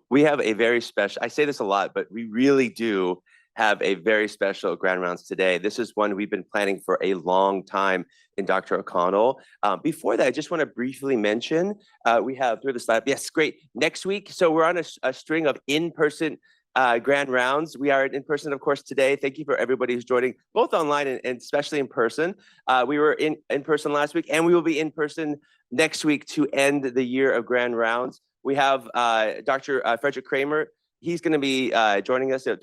we have a very special, I say this a lot, but we really do have a very special Grand Rounds today. This is one we've been planning for a long time in Dr. O'Connell. Before that, I just want to briefly mention, we have through the slide, yes, great. Next week, so we're on a string of in-person Grand Rounds. We are in person, of course, today. Thank you for everybody who's joining, both online and especially in person. We were in person last week, and we will be in person next week to end the year of Grand Rounds. We have Dr. Frederick Kramer. He's going to be joining us at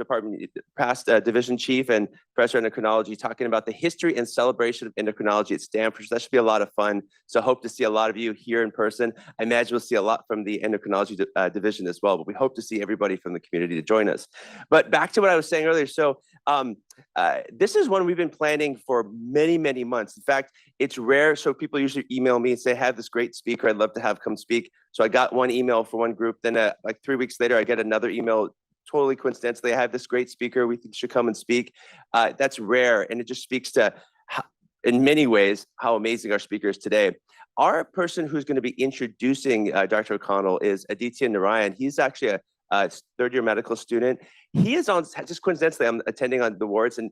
past division chief and professor of endocrinology, talking about the history and celebration of endocrinology at Stanford. So that should be a lot of fun. So hope to see a lot of you here in person. I imagine we'll see a lot from the endocrinology division as well, but we hope to see everybody from the community to join us. But back to what I was saying earlier. So this is one we've been planning for many, many months. In fact, it's rare. So people usually email me and say, I have this great speaker I'd love to have come speak. So I got one email for one group. Then like 3 weeks later, I get another email. Totally coincidentally, I have this great speaker we think should come and speak. That's rare. And it just speaks to, in many ways, how amazing our speaker is today. Our person who's going to be introducing Dr. O'Connell is Aditya Narayan. He's actually a third-year medical student. He is on, just coincidentally, I'm attending on the wards. And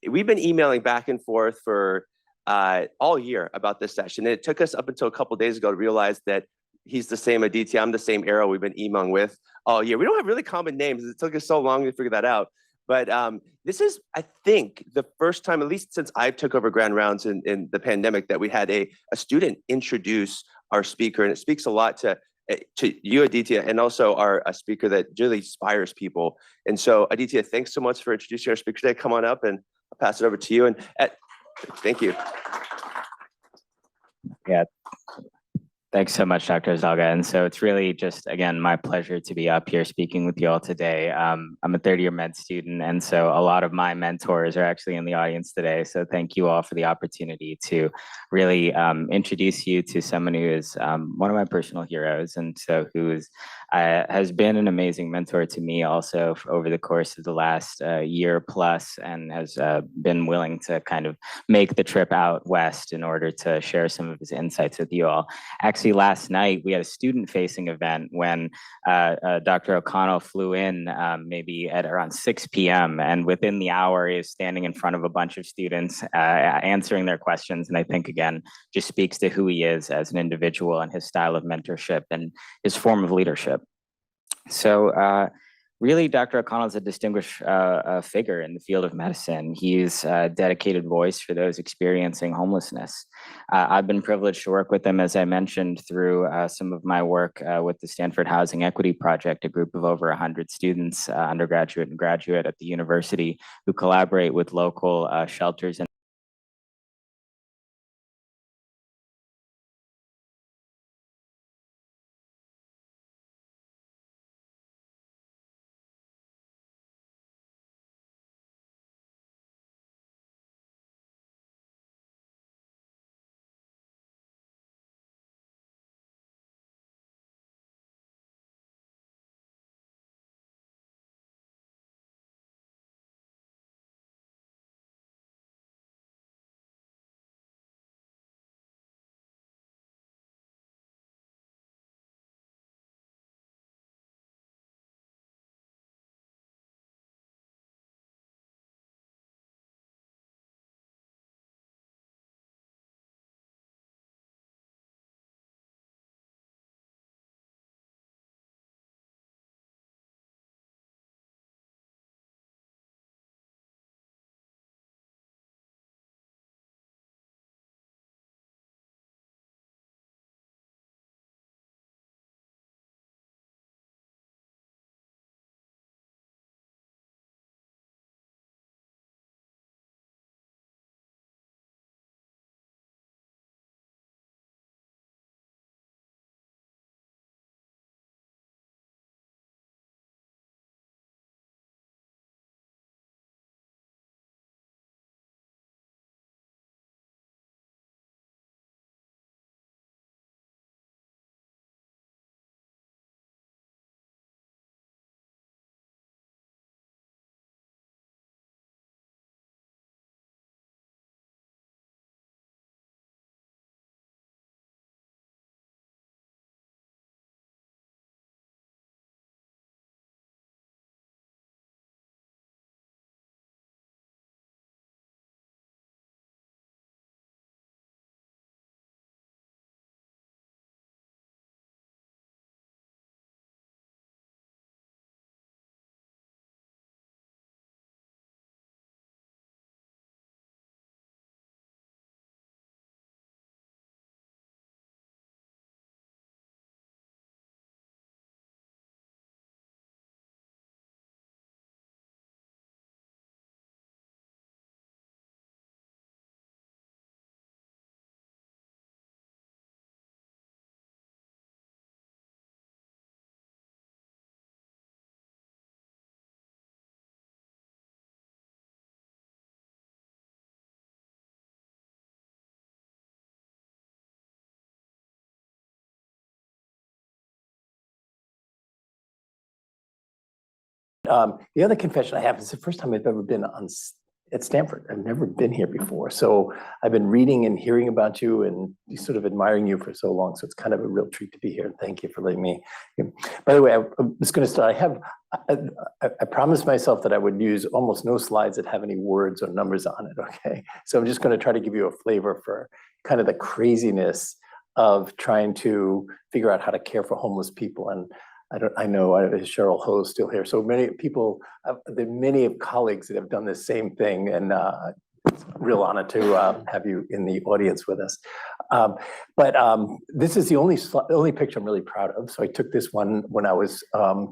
we've been emailing back and forth for all year about this session. And it took us up until a couple of days ago to realize that he's the same Aditya. I'm the same Arrow we've been emailing with all year. We don't have really common names. It took us so long to figure that out. But this is, I think, the first time, at least since I took over Grand Rounds in the pandemic, that we had a student introduce our speaker. And it speaks a lot to you, Aditya, and also our speaker that really inspires people. And so, Aditya, thanks so much for introducing our speaker today. Come on up and I'll pass it over to you. And thank you. Yeah. Thanks so much, Dr. Zalga. And so it's really just, again, my pleasure to be up here speaking with you all today. I'm a third-year med student, and so a lot of my mentors are actually in the audience today. So thank you all for the opportunity to really introduce you to someone who is one of my personal heroes, and so who has been an amazing mentor to me also over the course of the last year plus, and has been willing to kind of make the trip out west in order to share some of his insights with you all. Actually, last night we had a student-facing event when Dr. O'Connell flew in maybe at around 6 p.m. and within the hour he is standing in front of a bunch of students answering their questions. And I think, again, just speaks to who he is as an individual and his style of mentorship and his form of leadership. So really, Dr. O'Connell is a distinguished figure in the field of medicine. He's a dedicated voice for those experiencing homelessness. I've been privileged to work with him, as I mentioned, through some of my work with the Stanford Housing Equity Project, a group of over 100 students, undergraduate and graduate at the university, who collaborate with local shelters and The other confession I have is the first time I've ever been at Stanford. I've never been here before. So I've been reading and hearing about you and sort of admiring you for so long. So it's kind of a real treat to be here. Thank you for letting me. By the way, I was going to start. I promised myself that I would use almost no slides that have any words or numbers on it. Okay. So I'm just going to try to give you a flavor for kind of the craziness of trying to figure out how to care for homeless people. And I know Cheryl Ho's still here. So many people, there are many colleagues that have done the same thing, and it's a real honor to have you in the audience with us. But this is the only picture I'm really proud of. So I took this one when I was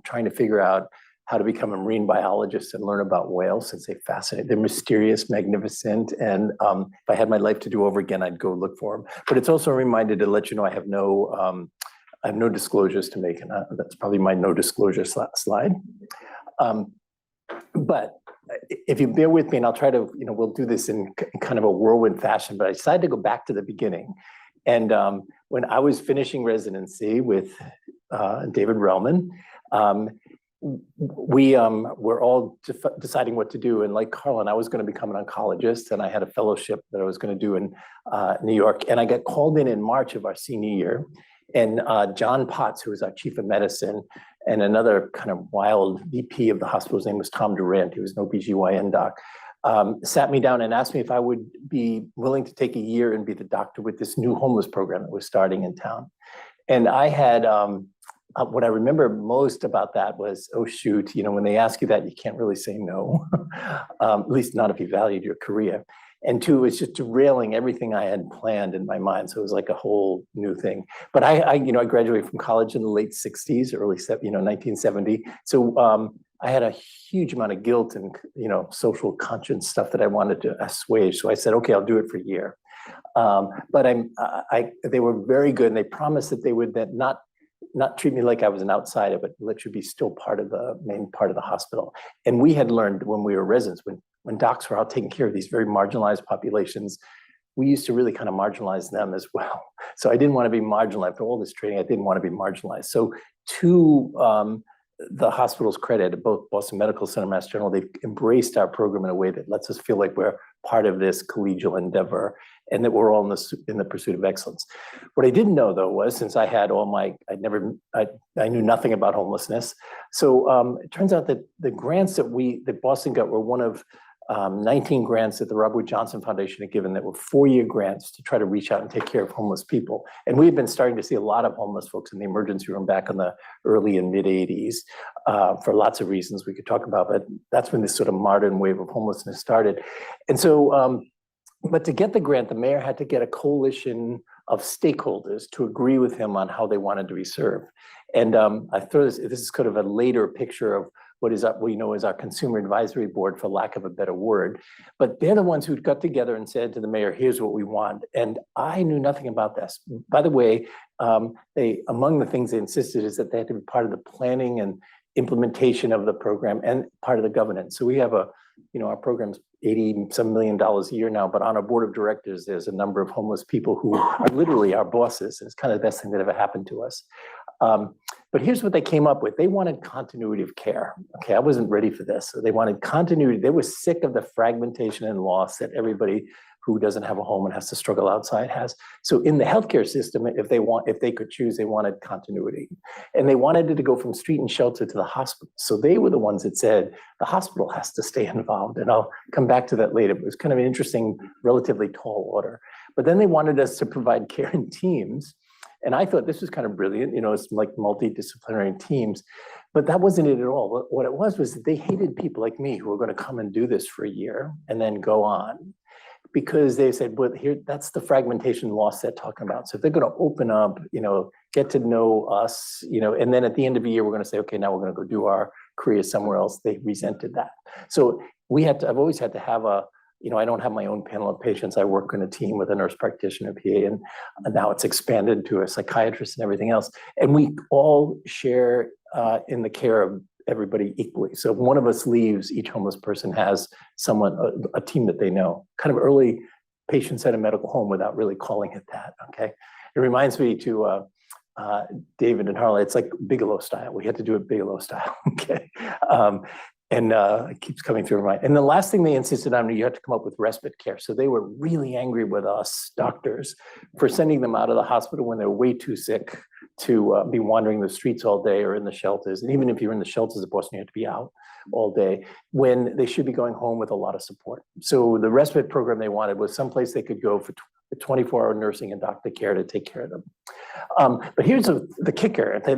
trying to figure out how to become a marine biologist and learn about whales, since they fascinate. They're mysterious, magnificent, and if I had my life to do over again, I'd go look for them. But it's also a reminder to let you know I have no disclosures to make, and that's probably my no disclosure slide. But if you bear with me, and I'll try to, we'll do this in kind of a whirlwind fashion, but I decided to go back to the beginning. And when I was finishing residency with David Relman, we were all deciding what to do. And like Carlin, I was going to become an oncologist, and I had a fellowship that I was going to do in New York. And I got called in March of our senior year. And John Potts, who was our chief of medicine, and another kind of wild VP of the hospital, his name was Tom Durant, he was an OBGYN doc, sat me down and asked me if I would be willing to take a year and be the doctor with this new homeless program that was starting in town. And I had, what I remember most about that was, oh shoot, when they ask you that, you can't really say no, at least not if you valued your career. And two, it's just derailing everything I had planned in my mind. So it was like a whole new thing. But I graduated from college in the late 60s, early 1970. So I had a huge amount of guilt and social conscience stuff that I wanted to assuage. So I said, okay, I'll do it for a year. But they were very good, and they promised that they would then not treat me like I was an outsider, but let you be still part of the main part of the hospital. And we had learned when we were residents, when docs were out taking care of these very marginalized populations, we used to really kind of marginalize them as well. So I didn't want to be marginalized. After all this training, I didn't want to be marginalized. So to the hospital's credit, both Boston Medical Center and Mass General, they've embraced our program in a way that lets us feel like we're part of this collegial endeavor and that we're all in the pursuit of excellence. What I didn't know, though, was since I had I knew nothing about homelessness. So it turns out that the grants that Boston got were one of 19 grants that the Robert Wood Johnson Foundation had given that were 4-year grants to try to reach out and take care of homeless people. And we had been starting to see a lot of homeless folks in the emergency room back in the early and mid 80s for lots of reasons we could talk about, but that's when this sort of modern wave of homelessness started. And so, but to get the grant, the mayor had to get a coalition of stakeholders to agree with him on how they wanted to be served. And I throw this is kind of a later picture of what we know as our consumer advisory board, for lack of a better word. But they're the ones who got together and said to the mayor, here's what we want. And I knew nothing about this. By the way, among the things they insisted is that they had to be part of the planning and implementation of the program and part of the governance. So we have our program's $80-some million a year now, but on our board of directors, there's a number of homeless people who are literally our bosses. And it's kind of the best thing that ever happened to us. But here's what they came up with. They wanted continuity of care. Okay, I wasn't ready for this. So they wanted continuity. They were sick of the fragmentation and loss that everybody who doesn't have a home and has to struggle outside has. So in the healthcare system, if they could choose, they wanted continuity. And they wanted it to go from street and shelter to the hospital. So they were the ones that said, the hospital has to stay involved. And I'll come back to that later. But it was kind of an interesting, relatively tall order. But then they wanted us to provide care in teams. And I thought this was kind of brilliant, it's like multidisciplinary teams, but that wasn't it at all. What it was that they hated people like me who were going to come and do this for a year and then go on, because they said, well, that's the fragmentation loss they're talking about. So if they're going to open up, get to know us, and then at the end of the year, we're going to say, okay, now we're going to go do our career somewhere else. They resented that. So I've always had to have I don't have my own panel of patients. I work in a team with a nurse practitioner, PA, and now it's expanded to a psychiatrist and everything else. And we all share in the care of everybody equally. So if one of us leaves, each homeless person has a team that they know, kind of early patients at a medical home without really calling it that, okay? It reminds me to David and Harlan, it's like Bigelow style. We had to do it Bigelow style, okay? It keeps coming through my mind. And the last thing they insisted on, you have to come up with respite care. So they were really angry with us doctors for sending them out of the hospital when they were way too sick to be wandering the streets all day or in the shelters. And even if you're in the shelters of Boston, you have to be out all day when they should be going home with a lot of support. So the respite program they wanted was someplace they could go for 24-hour nursing and doctor care to take care of them. But here's the kicker. They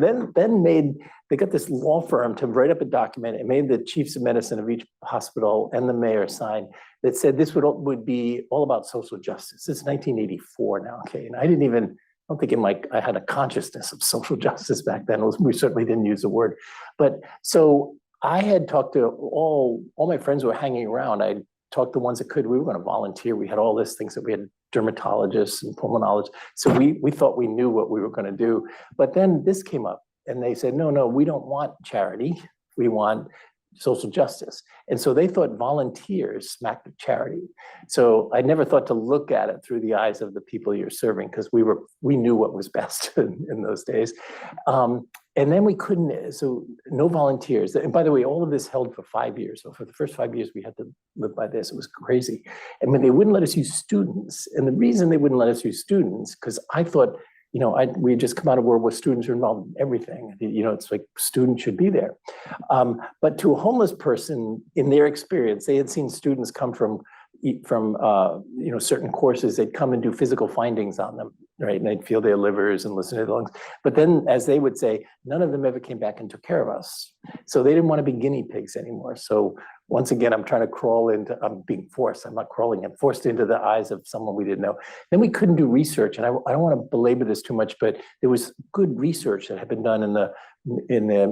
they got this law firm to write up a document and made the chiefs of medicine of each hospital and the mayor sign that said this would be all about social justice. This is 1984 now, okay? And I don't think I had a consciousness of social justice back then. We certainly didn't use the word. But so I had talked to all my friends who were hanging around. I talked to the ones that could. We were going to volunteer. We had all these things that we had dermatologists and pulmonologists. So we thought we knew what we were going to do. But then this came up and they said, no, we don't want charity. We want social justice. And so they thought volunteers smacked of charity. So I never thought to look at it through the eyes of the people you're serving because we knew what was best in those days. And then we couldn't, so no volunteers. And by the way, all of this held for 5 years. So for the first 5 years, we had to live by this. It was crazy. And when they wouldn't let us use students, and the reason they wouldn't let us use students, because I thought, we had just come out of war where students are involved in everything. It's like students should be there. But to a homeless person, in their experience, they had seen students come from certain courses. They'd come and do physical findings on them, right? And they'd feel their livers and listen to their lungs. But then, as they would say, none of them ever came back and took care of us. So they didn't want to be guinea pigs anymore. So once again, I'm being forced. I'm not crawling. I'm forced into the eyes of someone we didn't know. Then we couldn't do research. And I don't want to belabor this too much, but there was good research that had been done in the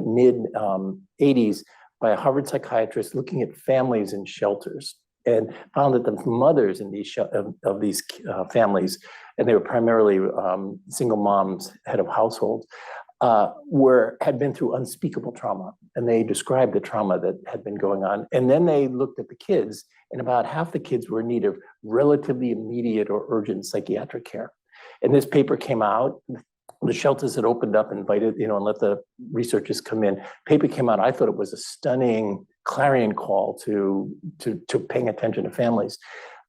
mid 80s by a Harvard psychiatrist looking at families in shelters, and found that the mothers in these families, and they were primarily single moms, head of households, had been through unspeakable trauma. And they described the trauma that had been going on. And then they looked at the kids, and about half the kids were in need of relatively immediate or urgent psychiatric care. And this paper came out. The shelters had opened up, invited, and let the researchers come in. Paper came out. I thought it was a stunning clarion call to paying attention to families.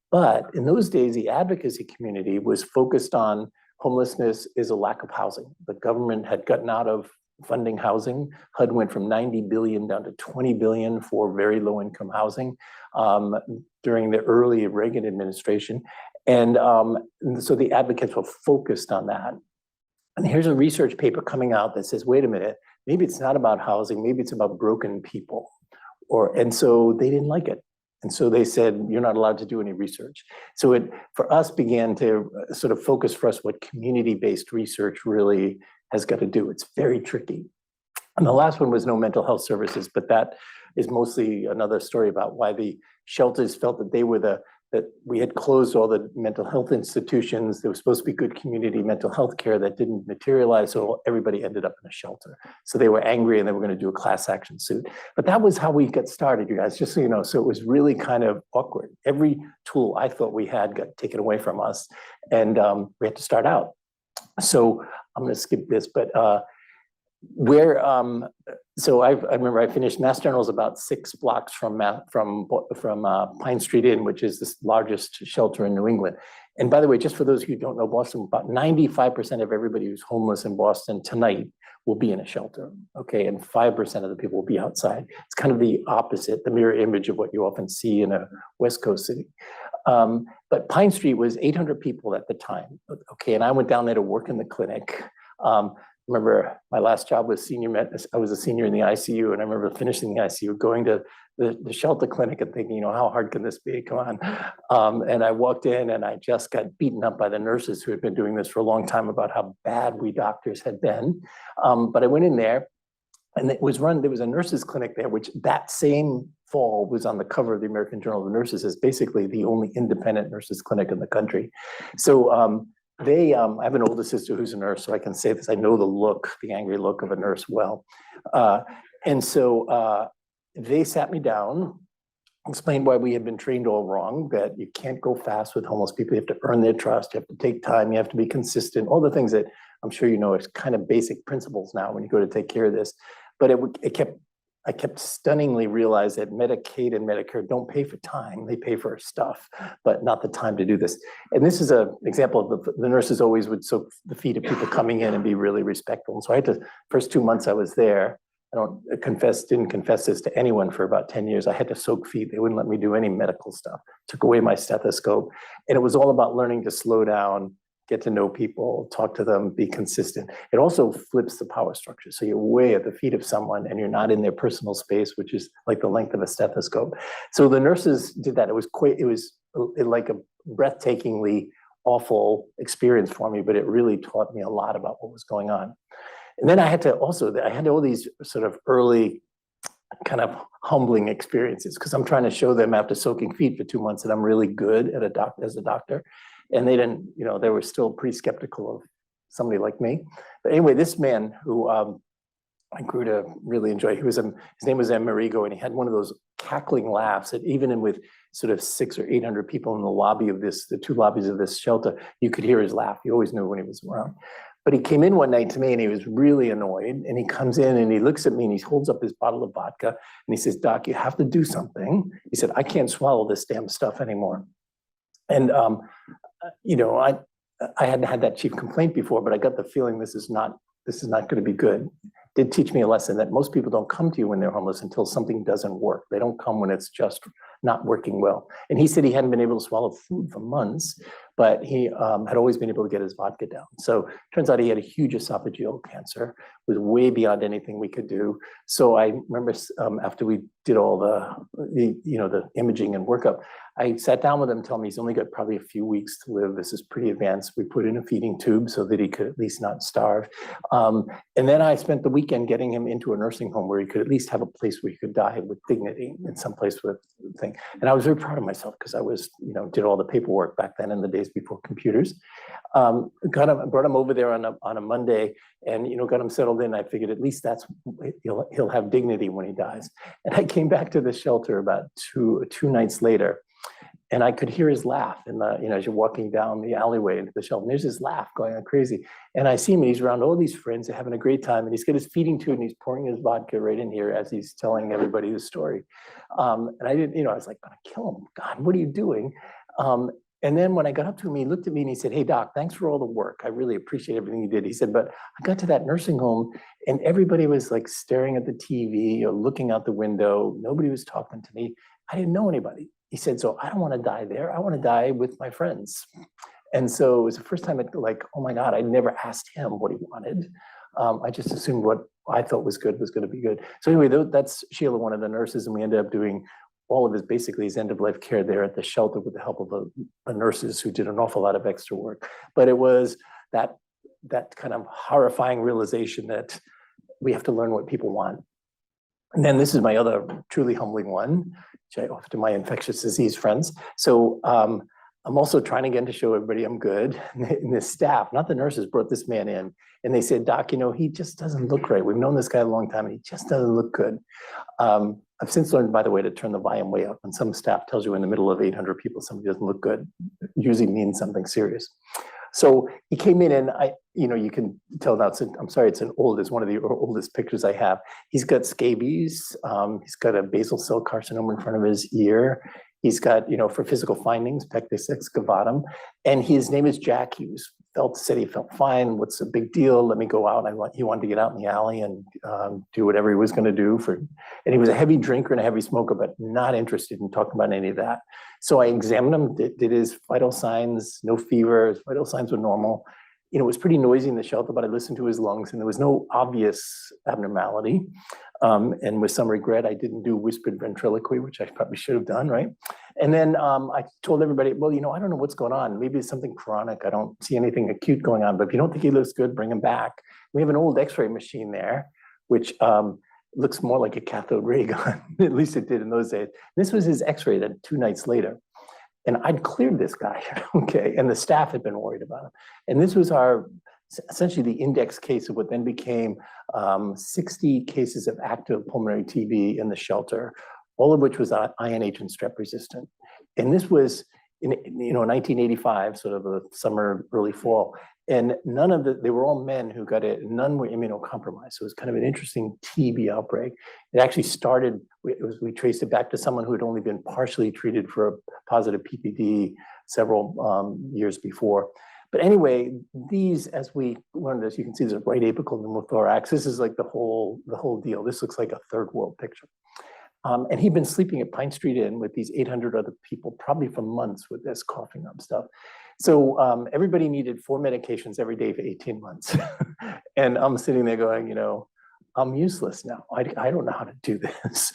But in those days, the advocacy community was focused on homelessness is a lack of housing. The government had gotten out of funding housing. HUD went from 90 billion down to 20 billion for very low income housing during the early Reagan administration. And so the advocates were focused on that. And here's a research paper coming out that says, wait a minute, maybe it's not about housing, maybe it's about broken people. And so they didn't like it. And so they said, you're not allowed to do any research. So it, for us, began to sort of focus for us what community-based research really has got to do. It's very tricky. And the last one was no mental health services, but that is mostly another story about why the shelters felt that they were that we had closed all the mental health institutions. There was supposed to be good community mental health care that didn't materialize, so everybody ended up in a shelter. So they were angry and they were going to do a class action suit. But that was how we got started, you guys, just so you know. So it was really kind of awkward. Every tool I thought we had got taken away from us, and we had to start out. So I'm going to skip this, but so I remember I finished Mass General's about 6 blocks from Pine Street Inn, which is the largest shelter in New England. And by the way, just for those of you who don't know Boston, about 95% of everybody who's homeless in Boston tonight will be in a shelter, okay? And 5% of the people will be outside. It's kind of the opposite, the mirror image of what you often see in a West Coast city. But Pine Street was 800 people at the time, okay? And I went down there to work in the clinic. Remember my last job was I was a senior in the ICU, and I remember finishing the ICU, going to the shelter clinic and thinking, how hard can this be? Come on. And I walked in and I just got beaten up by the nurses who had been doing this for a long time about how bad we doctors had been. But I went in there, and there was a nurses clinic there, which that same fall was on the cover of the American Journal of Nurses as basically the only independent nurses clinic in the country. So I have an older sister who's a nurse, so I can say this. I know the angry look of a nurse well. And so they sat me down, explained why we had been trained all wrong, that you can't go fast with homeless people. You have to earn their trust. You have to take time. You have to be consistent. All the things that I'm sure you know, it's kind of basic principles now when you go to take care of this. But I kept stunningly realized that Medicaid and Medicare don't pay for time, they pay for stuff, but not the time to do this. And this is an example of the nurses always would soak the feet of people coming in and be really respectful. And so I had to, first 2 months I was there, didn't confess this to anyone for about 10 years. I had to soak feet. They wouldn't let me do any medical stuff. Took away my stethoscope. And it was all about learning to slow down, get to know people, talk to them, be consistent. It also flips the power structure. So you're way at the feet of someone and you're not in their personal space, which is like the length of a stethoscope. So the nurses did that. It was like a breathtakingly awful experience for me, but it really taught me a lot about what was going on. And then I had all these sort of early kind of humbling experiences because I'm trying to show them after soaking feet for 2 months that I'm really good at as a doctor. And they didn't, they were still pretty skeptical of somebody like me. But anyway, this man who I grew to really enjoy, his name was Amerigo, and he had one of those cackling laughs that even with sort of 600 or 800 people in the lobby of the 2 lobbies of this shelter, you could hear his laugh. You always knew when he was around. But he came in one night to me and he was really annoyed. And he comes in and he looks at me and he holds up his bottle of vodka and he says, "Doc, you have to do something." He said, "I can't swallow this damn stuff anymore." And, I hadn't had that chief complaint before, but I got the feeling this is not going to be good. Did teach me a lesson that most people don't come to you when they're homeless until something doesn't work. They don't come when it's just not working well. And he said he hadn't been able to swallow food for months, but he had always been able to get his vodka down. So turns out he had a huge esophageal cancer, was way beyond anything we could do. So I remember after we did all the imaging and workup, I sat down with him and told him he's only got probably a few weeks to live. This is pretty advanced. We put in a feeding tube so that he could at least not starve. And then I spent the weekend getting him into a nursing home where he could at least have a place where he could die with dignity in some place with thing. And I was very proud of myself because I was, did all the paperwork back then in the days before computers. Brought him over there on a Monday and, got him settled in. I figured at least he'll have dignity when he dies. And I came back to the shelter about two nights later. And I could hear his laugh as you're walking down the alleyway into the shelter. And there's his laugh going on crazy. And I see him, and he's around all these friends, they're having a great time. And he's got his feeding tube, and he's pouring his vodka right in here as he's telling everybody the story. And I didn't, I was like, "I'm gonna kill him. God, what are you doing?" And then when I got up to him, he looked at me and he said, "Hey, Doc, thanks for all the work. I really appreciate everything you did." He said, "But I got to that nursing home and everybody was like staring at the TV or looking out the window. Nobody was talking to me. I didn't know anybody." He said, "So I don't want to die there. I want to die with my friends." And so it was the first time oh my God, I never asked him what he wanted. I just assumed what I thought was good was going to be good. So anyway, that's Sheila, one of the nurses, and we ended up doing all of his end-of-life care there at the shelter with the help of the nurses who did an awful lot of extra work. But it was that kind of horrifying realization that we have to learn what people want. And then this is my other truly humbling one, which I offer to my infectious disease friends. So I'm also trying again to show everybody I'm good. And the staff, not the nurses, brought this man in and they said, "Doc, he just doesn't look right. We've known this guy a long time and he just doesn't look good." I've since learned, by the way, to turn the volume way up. When some staff tells you in the middle of 800 people somebody doesn't look good, it usually means something serious. So he came in and you can tell now, it's one of the oldest pictures I have. He's got scabies. He's got a basal cell carcinoma in front of his ear. He's got, for physical findings, pectus excavatum. And his name is Jack. Said he felt fine. What's the big deal? Let me go out. He wanted to get out in the alley and do whatever he was going to do. And he was a heavy drinker and a heavy smoker, but not interested in talking about any of that. So I examined him, did his vital signs, no fever. His vital signs were normal. It was pretty noisy in the shelter, but I listened to his lungs and there was no obvious abnormality. And with some regret, I didn't do whispered ventriloquy, which I probably should have done, right? And then I told everybody, "Well, I don't know what's going on. Maybe it's something chronic. I don't see anything acute going on, but if you don't think he looks good, bring him back." We have an old x-ray machine there, which looks more like a cathode ray gun. At least it did in those days. This was his x-ray that 2 nights later. And I'd cleared this guy, okay? And the staff had been worried about him. And this was essentially the index case of what then became 60 cases of active pulmonary TB in the shelter, all of which was INH and strep resistant. And this was in 1985, sort of the summer, early fall. And they were all men who got it, and none were immunocompromised. So it was kind of an interesting TB outbreak. It actually started, we traced it back to someone who had only been partially treated for a positive PPD several years before. But anyway, these, as we learned, as you can see, there's a right apical pneumothorax. This is like the whole deal. This looks like a third world picture. And he'd been sleeping at Pine Street Inn with these 800 other people, probably for months with this coughing up stuff. So everybody needed 4 medications every day for 18 months. And I'm sitting there going, I'm useless now. I don't know how to do this.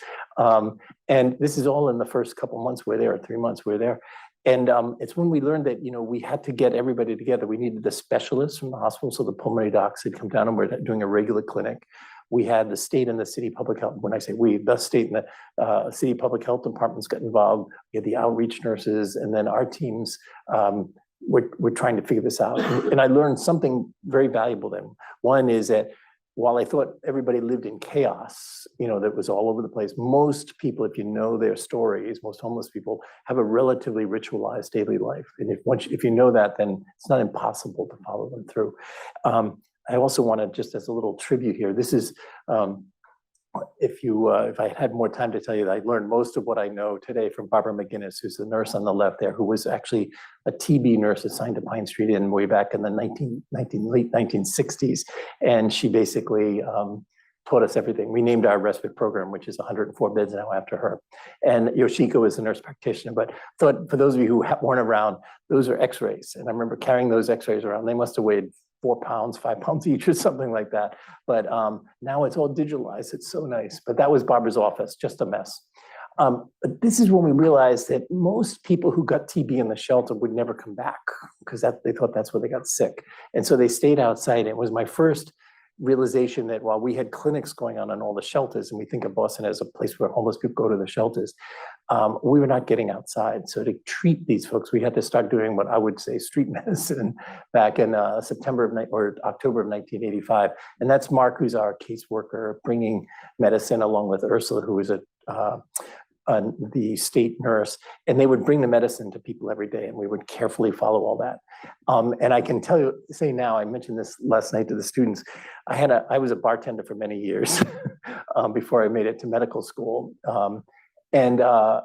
And this is all in the first couple months we're there, or 3 months we're there. And it's when we learned that, we had to get everybody together. We needed the specialists from the hospital. So the pulmonary docs had come down and we're doing a regular clinic. We had the state and the city public health. When I say we, the state and the city public health departments got involved. We had the outreach nurses, and then our teams were trying to figure this out. And I learned something very valuable then. One is that while I thought everybody lived in chaos, that was all over the place, most people, if you know their stories, most homeless people have a relatively ritualized daily life. And if you know that, then it's not impossible to follow them through. I also want to, just as a little tribute here, this is, if I had more time to tell you that I learned most of what I know today from Barbara McGinnis, who's the nurse on the left there, who was actually a TB nurse assigned to Pine Street Inn way back in the late 1960s. And she basically taught us everything. We named our respite program, which is 104 beds now after her. And Yoshiko is a nurse practitioner, but thought for those of you who weren't around, those are x-rays. And I remember carrying those x-rays around. They must have weighed 4 pounds, 5 pounds each or something like that. But now it's all digitalized. It's so nice. But that was Barbara's office, just a mess. But this is when we realized that most people who got TB in the shelter would never come back because they thought that's where they got sick. And so they stayed outside. It was my first realization that while we had clinics going on in all the shelters, and we think of Boston as a place where homeless people go to the shelters, we were not getting outside. So to treat these folks, we had to start doing what I would say street medicine back in October of 1985. And that's Mark, who's our caseworker, bringing medicine along with Ursula, who was the state nurse, and they would bring the medicine to people every day, and we would carefully follow all that. And I can say now, I mentioned this last night to the students, I was a bartender for many years before I made it to medical school. And I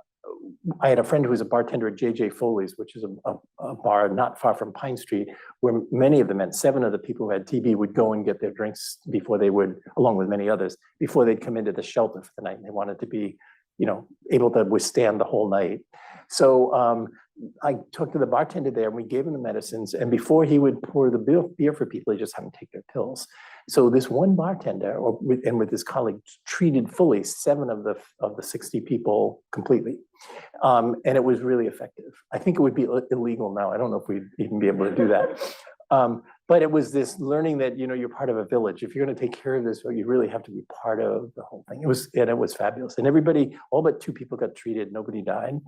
had a friend who was a bartender at J.J. Foley's, which is a bar not far from Pine Street, where many of the men, 7 of the people who had TB, would go and get their drinks before they would, along with many others, before they'd come into the shelter for the night. And they wanted to be able to withstand the whole night. So I talked to the bartender there, and we gave him the medicines. And before he would pour the beer for people, he just had them take their pills. So this one bartender, and with his colleague, treated fully 7 of the 60 people completely. And it was really effective. I think it would be illegal now. I don't know if we'd even be able to do that. But it was this learning that, you're part of a village. If you're going to take care of this, you really have to be part of the whole thing. It was fabulous. And everybody, all but 2 people got treated. Nobody died.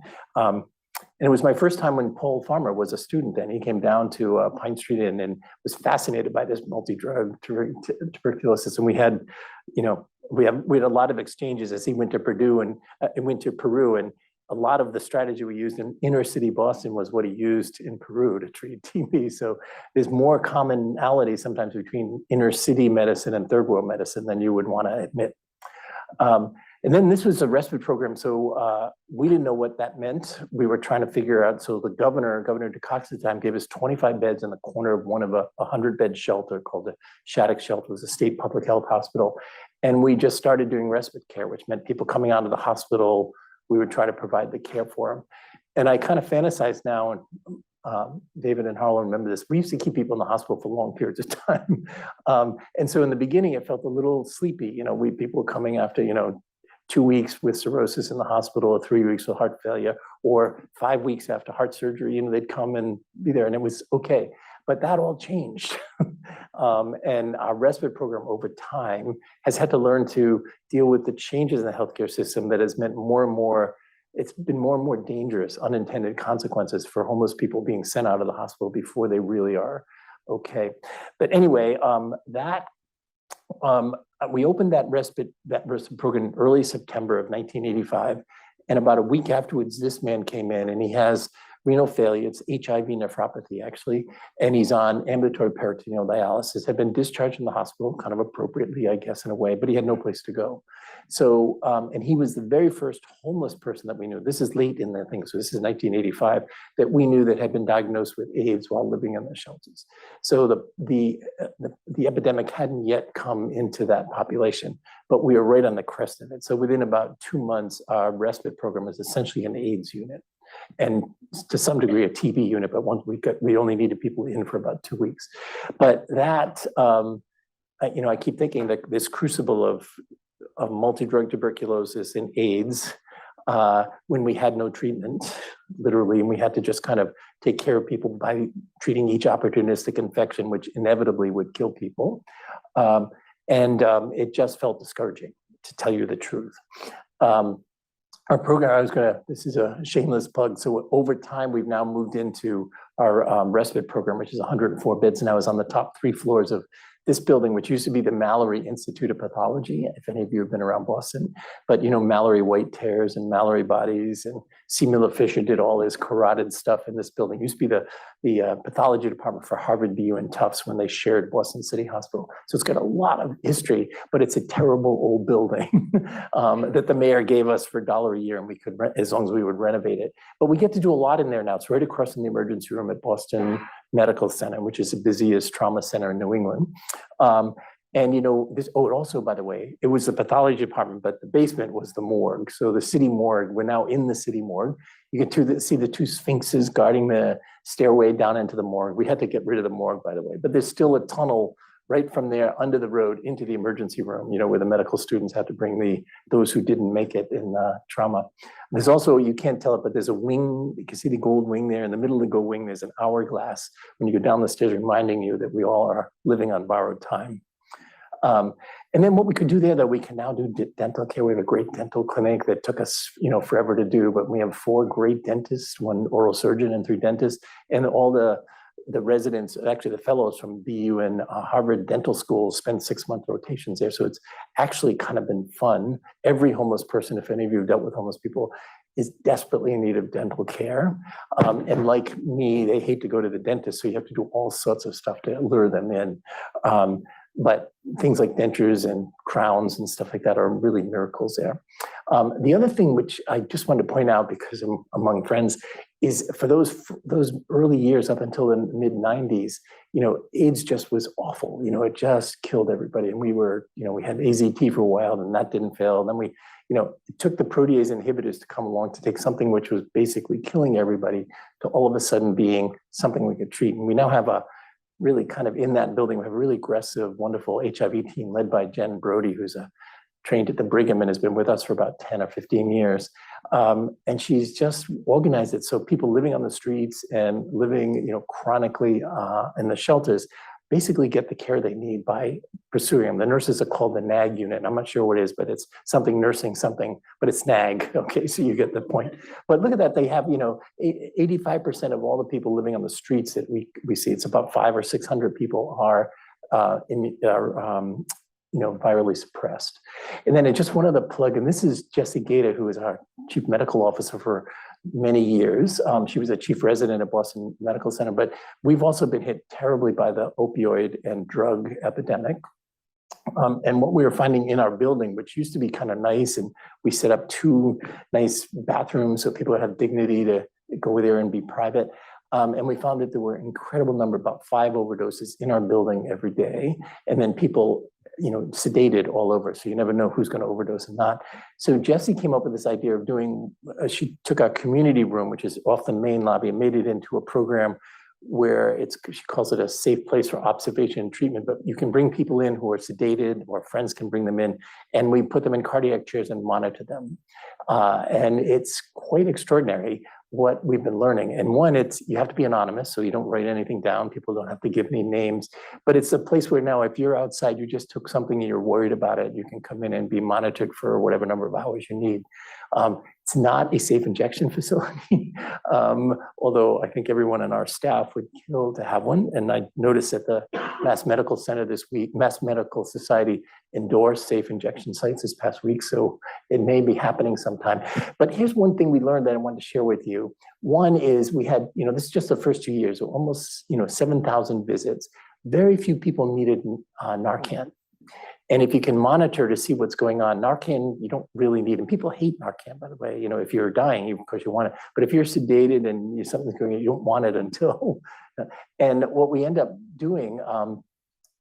And it was my first time when Paul Farmer was a student then. He came down to Pine Street Inn and was fascinated by this multi-drug tuberculosis. And we had a lot of exchanges as he went to Purdue and went to Peru. And a lot of the strategy we used in inner city Boston was what he used in Peru to treat TB. So there's more commonality sometimes between inner city medicine and third world medicine than you would want to admit. And then this was a respite program. So we didn't know what that meant. We were trying to figure out. So the Governor DeCox at the time, gave us 25 beds in the corner of one of a 100-bed shelter called the Shattuck Shelter. It was a state public health hospital. And we just started doing respite care, which meant people coming out of the hospital, we would try to provide the care for them. And I kind of fantasize now, and David and Harlan remember this, we used to keep people in the hospital for long periods of time. And so in the beginning, it felt a little sleepy. People were coming after, 2 weeks with cirrhosis in the hospital, or 3 weeks with heart failure, or 5 weeks after heart surgery, they'd come and be there, and it was okay. But that all changed. And our respite program over time has had to learn to deal with the changes in the healthcare system that has meant it's been more and more dangerous, unintended consequences for homeless people being sent out of the hospital before they really are okay. But anyway, we opened that respite program in early September of 1985. And about a week afterwards, this man came in, and he has renal failure. It's HIV nephropathy, actually. And he's on ambulatory peritoneal dialysis, had been discharged from the hospital, kind of appropriately, I guess, in a way, but he had no place to go. So, and he was the very first homeless person that we knew. This is late in the thing, so this is 1985, that we knew that had been diagnosed with AIDS while living in the shelters. So the epidemic hadn't yet come into that population, but we were right on the crest of it. So within about 2 months, our respite program is essentially an AIDS unit, and to some degree a TB unit, but once we only needed people in for about 2 weeks. But that, I keep thinking that this crucible of multi-drug tuberculosis and AIDS, when we had no treatment, literally, and we had to just kind of take care of people by treating each opportunistic infection, which inevitably would kill people. It just felt discouraging, to tell you the truth. Our program, this is a shameless plug. So over time, we've now moved into our respite program, which is 104 beds now, is on the top 3 floors of this building, which used to be the Mallory Institute of Pathology, if any of you have been around Boston. But Mallory White tears and Mallory bodies, and C. Miller Fisher did all his carotid stuff in this building. It used to be the pathology department for Harvard, BU, and Tufts when they shared Boston City Hospital. So it's got a lot of history, but it's a terrible old building that the mayor gave us for $1 a year, and we could rent as long as we would renovate it. But we get to do a lot in there now. It's right across from the emergency room at Boston Medical Center, which is the busiest trauma center in New England. It also, by the way, it was the pathology department, but the basement was the morgue. So the city morgue, we're now in the city morgue. You get to see the 2 sphinxes guarding the stairway down into the morgue. We had to get rid of the morgue, by the way, but there's still a tunnel right from there under the road into the emergency room, where the medical students have to bring those who didn't make it in trauma. There's also, you can't tell it, but there's a wing. You can see the gold wing there. In the middle of the gold wing, there's an hourglass when you go down the stairs, reminding you that we all are living on borrowed time. And then what we could do there, though, we can now do dental care. We have a great dental clinic that took us, forever to do, but we have 4 great dentists, 1 oral surgeon and 3 dentists, and all the residents, actually the fellows from BU and Harvard Dental School spend 6-month rotations there. So it's actually kind of been fun. Every homeless person, if any of you have dealt with homeless people, is desperately in need of dental care. And like me, they hate to go to the dentist, so you have to do all sorts of stuff to lure them in. But things like dentures and crowns and stuff like that are really miracles there. The other thing which I just wanted to point out, because I'm among friends, is for those early years up until the mid-90s, AIDS just was awful. It just killed everybody. And we had AZT for a while, and that didn't fail. And then it took the protease inhibitors to come along to take something which was basically killing everybody to all of a sudden being something we could treat. And we now have a really kind of in that building, we have a really aggressive, wonderful HIV team led by Jen Brody, who's trained at the Brigham and has been with us for about 10 or 15 years. And she's just organized it so people living on the streets and living, chronically in the shelters basically get the care they need by pursuing them. The nurses are called the NAG unit. I'm not sure what it is, but it's something nursing something, but it's NAG. Okay, so you get the point. But look at that. They have, 85% of all the people living on the streets that we see, it's about 500 or 600 people are virally suppressed. And then just one other plug, and this is Jessie Gator, who is our chief medical officer for many years. She was a chief resident at Boston Medical Center, but we've also been hit terribly by the opioid and drug epidemic. And what we were finding in our building, which used to be kind of nice, and we set up 2 nice bathrooms so people would have dignity to go there and be private. And we found that there were an incredible number, about 5 overdoses in our building every day. And then people, sedated all over. So you never know who's going to overdose and not. So Jessie came up with this idea of she took our community room, which is off the main lobby, and made it into a program where she calls it a safe place for observation and treatment, but you can bring people in who are sedated, or friends can bring them in, and we put them in cardiac chairs and monitor them. And it's quite extraordinary what we've been learning. And one, you have to be anonymous, so you don't write anything down. People don't have to give me names, but it's a place where now if you're outside, you just took something and you're worried about it, you can come in and be monitored for whatever number of hours you need. It's not a safe injection facility, although I think everyone on our staff would kill to have one. And I noticed at the Mass Medical Center this week, Mass Medical Society endorsed safe injection sites this past week, so it may be happening sometime. But here's one thing we learned that I wanted to share with you. One is we had, this is just the first 2 years, almost 7,000 visits. Very few people needed Narcan. And if you can monitor to see what's going on, Narcan, you don't really need, and people hate Narcan, by the way. If you're dying, of course you want it, but if you're sedated and something's going on, you don't want it until. And what we end up doing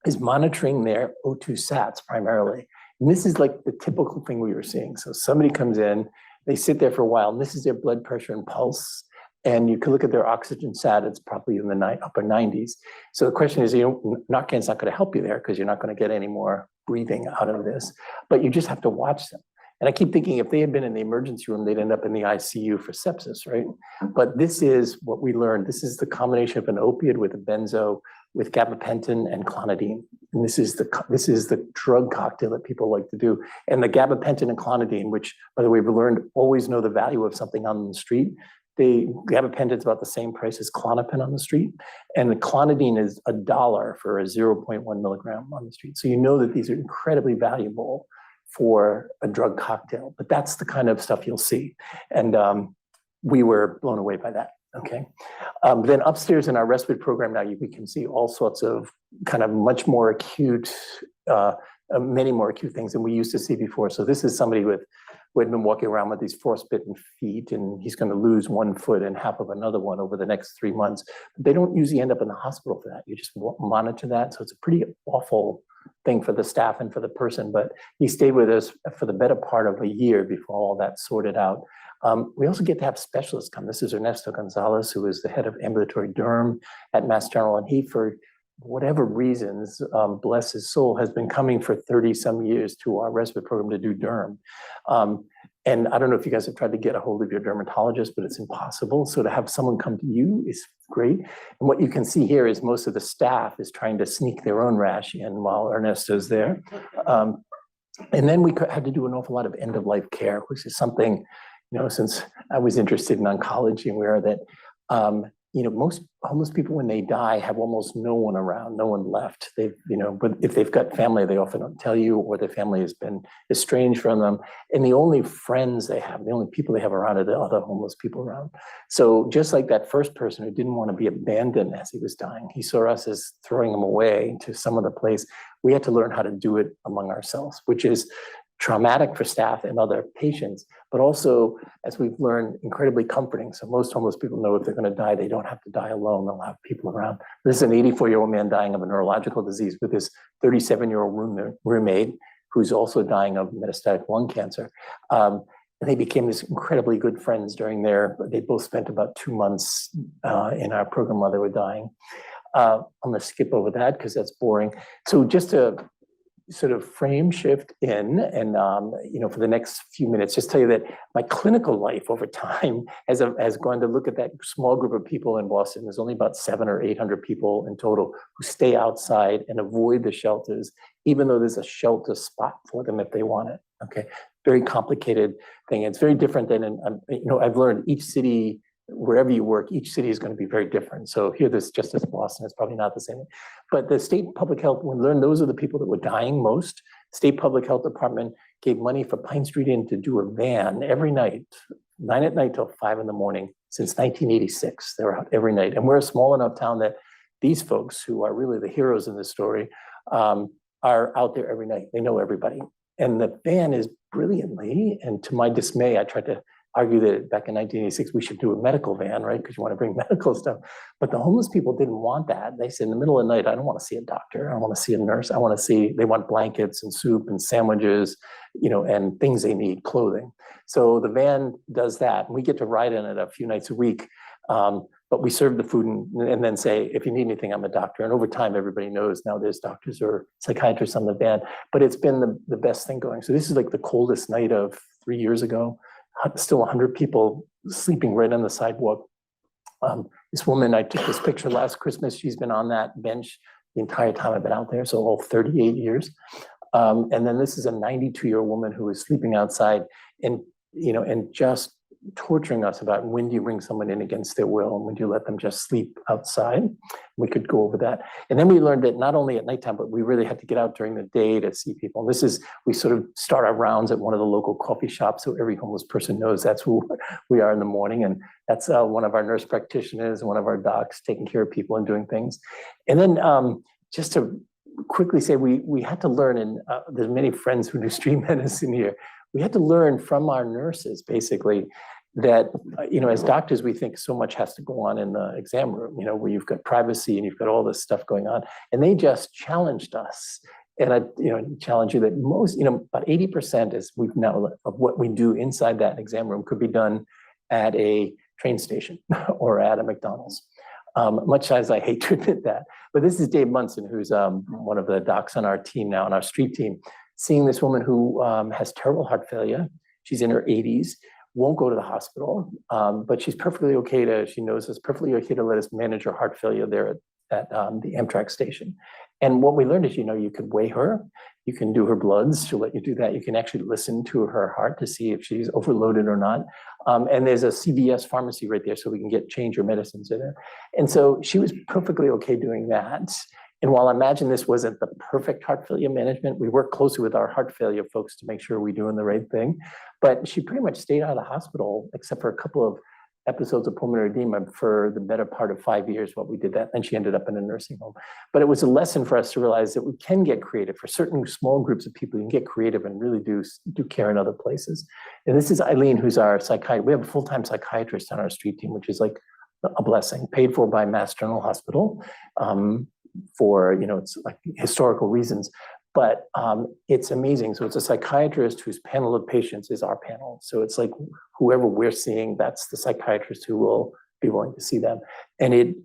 is monitoring their O2 sats primarily. And this is like the typical thing we were seeing. So somebody comes in, they sit there for a while, and this is their blood pressure and pulse. And you can look at their oxygen sat, it's probably in the upper 90s. So the question is, Narcan's not going to help you there because you're not going to get any more breathing out of this, but you just have to watch them. And I keep thinking if they had been in the emergency room, they'd end up in the ICU for sepsis, right? But this is what we learned. This is the combination of an opiate with a benzo, with gabapentin and clonidine. And this is the drug cocktail that people like to do. And the gabapentin and clonidine, which, by the way, we learned always know the value of something on the street. The gabapentin is about the same price as Klonopin on the street, and the clonidine is $1 for a 0.1 milligram on the street. So you know that these are incredibly valuable for a drug cocktail, but that's the kind of stuff you'll see. And we were blown away by that, okay? Then upstairs in our respite program now, we can see all sorts of kind of much more acute, many more acute things than we used to see before. So this is somebody who had been walking around with these frostbitten feet, and he's going to lose one foot and half of another one over the next 3 months. But they don't usually end up in the hospital for that. You just monitor that. So it's a pretty awful thing for the staff and for the person. But he stayed with us for the better part of a year before all that sorted out. We also get to have specialists come. This is Ernesto Gonzalez, who is the head of ambulatory DoM at Mass General, and he, for whatever reasons, bless his soul, has been coming for 30 some years to our respite program to do DoM. And I don't know if you guys have tried to get a hold of your dermatologist, but it's impossible. So to have someone come to you is great. And what you can see here is most of the staff is trying to sneak their own rash in while Ernesto's there. And then we had to do an awful lot of end-of-life care, which is something, since I was interested in oncology, and where that most homeless people, when they die, have almost no one around, no one left. But if they've got family, they often don't tell you, or their family has been estranged from them. And the only friends they have, the only people they have around are the other homeless people around. So just like that first person who didn't want to be abandoned as he was dying, he saw us as throwing him away to some other place. We had to learn how to do it among ourselves, which is traumatic for staff and other patients, but also, as we've learned, incredibly comforting. So most homeless people know if they're going to die, they don't have to die alone. They'll have people around. This is an 84-year-old man dying of a neurological disease with his 37-year-old roommate, who's also dying of metastatic lung cancer. And they became this incredibly good friends they both spent about 2 months in our program while they were dying. I'm going to skip over that because that's boring. So just to sort of frame shift in, and for the next few minutes, just tell you that my clinical life over time has gone to look at that small group of people in Boston. There's only about 700 or 800 people in total who stay outside and avoid the shelters, even though there's a shelter spot for them if they want it. Okay, very complicated thing. It's very different than I've learned each city, wherever you work, each city is going to be very different. So here, this just as Boston, it's probably not the same. But the state public health, we learned those are the people that were dying most. State public health department gave money for Pine Street Inn to do a van every night, 9 at night till 5 in the morning since 1986. They were out every night. And we're a small enough town that these folks, who are really the heroes in this story, are out there every night. They know everybody. And the van is brilliantly, and to my dismay, I tried to argue that back in 1986, we should do a medical van, right? Because you want to bring medical stuff. But the homeless people didn't want that. They said in the middle of the night, I don't want to see a doctor. I don't want to see a nurse. They want blankets and soup and sandwiches, and things they need, clothing. So the van does that. And we get to ride in it a few nights a week. But we serve the food and then say, if you need anything, I'm a doctor. And over time, everybody knows now there's doctors or psychiatrists on the van. But it's been the best thing going. So this is like the coldest night of 3 years ago. Still 100 people sleeping right on the sidewalk. This woman, I took this picture last Christmas. She's been on that bench the entire time I've been out there, so all 38 years. And then this is a 92-year-old woman who is sleeping outside. And and just torturing us about when do you bring someone in against their will and when do you let them just sleep outside. We could go over that. And then we learned that not only at nighttime, but we really had to get out during the day to see people. And we sort of start our rounds at one of the local coffee shops, so every homeless person knows that's who we are in the morning. And that's one of our nurse practitioners, one of our docs taking care of people and doing things. And then just to quickly say, we had to learn, and there's many friends who do street medicine here, we had to learn from our nurses, basically, that, as doctors, we think so much has to go on in the exam room, where you've got privacy and you've got all this stuff going on. And they just challenged us. And I, challenge you that most, about 80% is we've now of what we do inside that exam room could be done at a train station or at a McDonald's. Much as I hate to admit that, but this is Dave Munson, who's one of the docs on our team now, on our street team, seeing this woman who has terrible heart failure. She's in her 80s. Won't go to the hospital, but she's perfectly okay she knows it's perfectly okay to let us manage her heart failure there at the Amtrak station. And what we learned is, you could weigh her, you can do her bloods, she'll let you do that. You can actually listen to her heart to see if she's overloaded or not. And there's a CVS pharmacy right there, so we can change her medicines in her. And so she was perfectly okay doing that. And while I imagine this wasn't the perfect heart failure management, we worked closely with our heart failure folks to make sure we're doing the right thing. But she pretty much stayed out of the hospital, except for a couple of episodes of pulmonary edema for the better part of 5 years while we did that. And she ended up in a nursing home. But it was a lesson for us to realize that we can get creative. For certain small groups of people, you can get creative and really do care in other places. And this is Eileen, who's our psychiatrist. We have a full-time psychiatrist on our street team, which is like a blessing, paid for by Mass General Hospital. For, it's like historical reasons, but it's amazing. So it's a psychiatrist whose panel of patients is our panel. So it's like whoever we're seeing, that's the psychiatrist who will be willing to see them. And it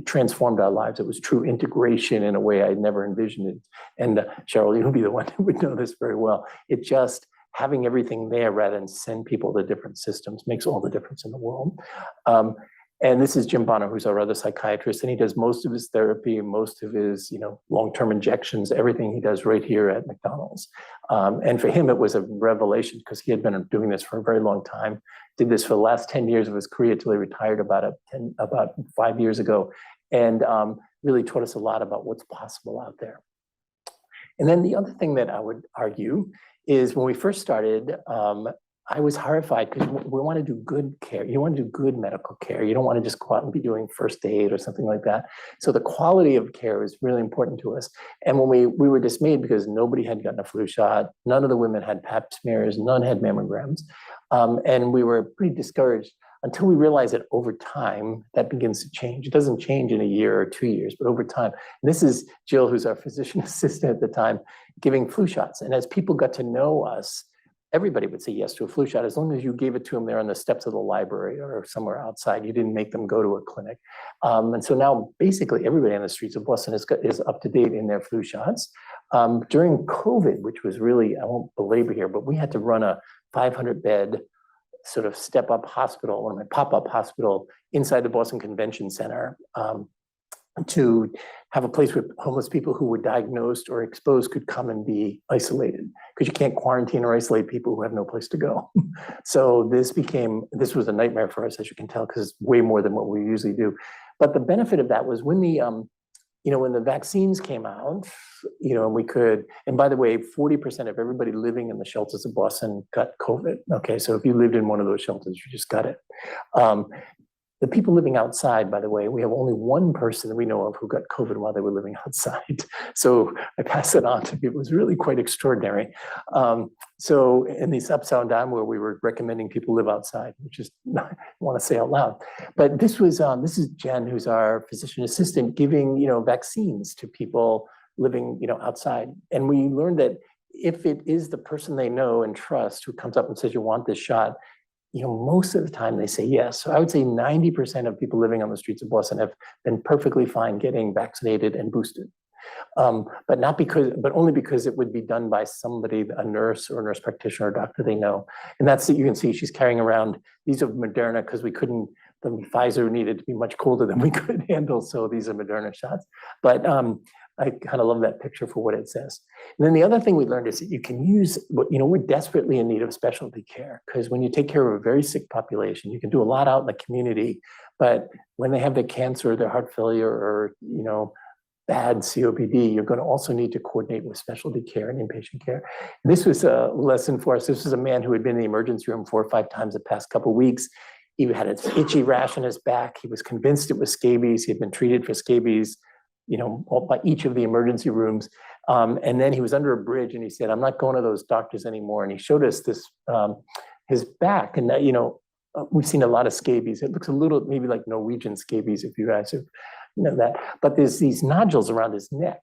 transformed our lives. It was true integration in a way I never envisioned it. And Cheryl, you'll be the one who would know this very well. It just, having everything there rather than send people to different systems makes all the difference in the world. And this is Jim Bonner, who's our other psychiatrist, and he does most of his therapy, most of his, long-term injections, everything he does right here at McDonald's. And for him, it was a revelation because he had been doing this for a very long time, did this for the last 10 years of his career till he retired about 5 years ago, and really taught us a lot about what's possible out there. And then the other thing that I would argue is when we first started, I was horrified because we want to do good care. You want to do good medical care. You don't want to just go out and be doing first aid or something like that. So the quality of care is really important to us. And when we were dismayed because nobody had gotten a flu shot, none of the women had pap smears, none had mammograms. And we were pretty discouraged until we realized that over time, that begins to change. It doesn't change in a year or 2 years, but over time. And this is Jill, who's our physician assistant at the time, giving flu shots. And as people got to know us, everybody would say yes to a flu shot as long as you gave it to them there on the steps of the library or somewhere outside. You didn't make them go to a clinic. And so now basically everybody on the streets of Boston is up to date in their flu shots. During COVID, which was really, I won't belabor here, but we had to run a 500-bed sort of step-up hospital, one of my pop-up hospital inside the Boston Convention Center, to have a place where homeless people who were diagnosed or exposed could come and be isolated, because you can't quarantine or isolate people who have no place to go. So this was a nightmare for us, as you can tell, because it's way more than what we usually do. But the benefit of that was when when the vaccines came out, and we could, and by the way, 40% of everybody living in the shelters of Boston got COVID. Okay, so if you lived in one of those shelters, you just got it. The people living outside, by the way, we have only one person that we know of who got COVID while they were living outside. So I pass it on to people. It was really quite extraordinary. So in these upside down where we were recommending people live outside, which is not, I want to say out loud. But this is Jen, who's our physician assistant, giving vaccines to people living outside. And we learned that if it is the person they know and trust who comes up and says, you want this shot, most of the time they say yes. So I would say 90% of people living on the streets of Boston have been perfectly fine getting vaccinated and boosted. But only because it would be done by somebody, a nurse or a nurse practitioner or doctor they know. And that's it. You can see she's carrying around, these are Moderna because the Pfizer needed to be much colder than we could handle. So these are Moderna shots. But I kind of love that picture for what it says. And then the other thing we learned is that you can use, we're desperately in need of specialty care, because when you take care of a very sick population, you can do a lot out in the community, but when they have their cancer, their heart failure, or, bad COPD, you're going to also need to coordinate with specialty care and inpatient care. And this was a lesson for us. This was a man who had been in the emergency room 4 or 5 times the past couple of weeks. He had an itchy rash on his back. He was convinced it was scabies. He had been treated for scabies, by each of the emergency rooms. And then he was under a bridge and he said, I'm not going to those doctors anymore. And he showed us this, his back. And, we've seen a lot of scabies. It looks a little maybe like Norwegian scabies, if you guys have that. But there's these nodules around his neck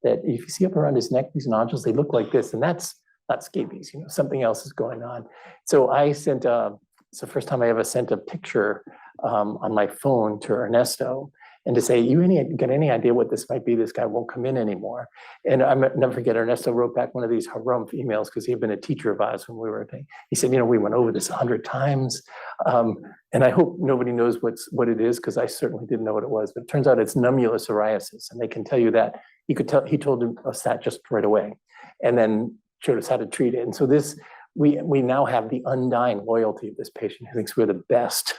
that if you see up around his neck, these nodules, they look like this. And that's not scabies, something else is going on. So I sent, it's the first time I ever sent a picture on my phone to Ernesto, and to say, got any idea what this might be? This guy won't come in anymore. And I'll never forget, Ernesto wrote back one of these harumph emails, because he had been a teacher of ours when we were at, he said, we went over this 100 times. And I hope nobody knows what it is, because I certainly didn't know what it was. But it turns out it's nummular psoriasis. And they can tell you that. He told us that just right away, and then showed us how to treat it. And so we now have the undying loyalty of this patient who thinks we're the best,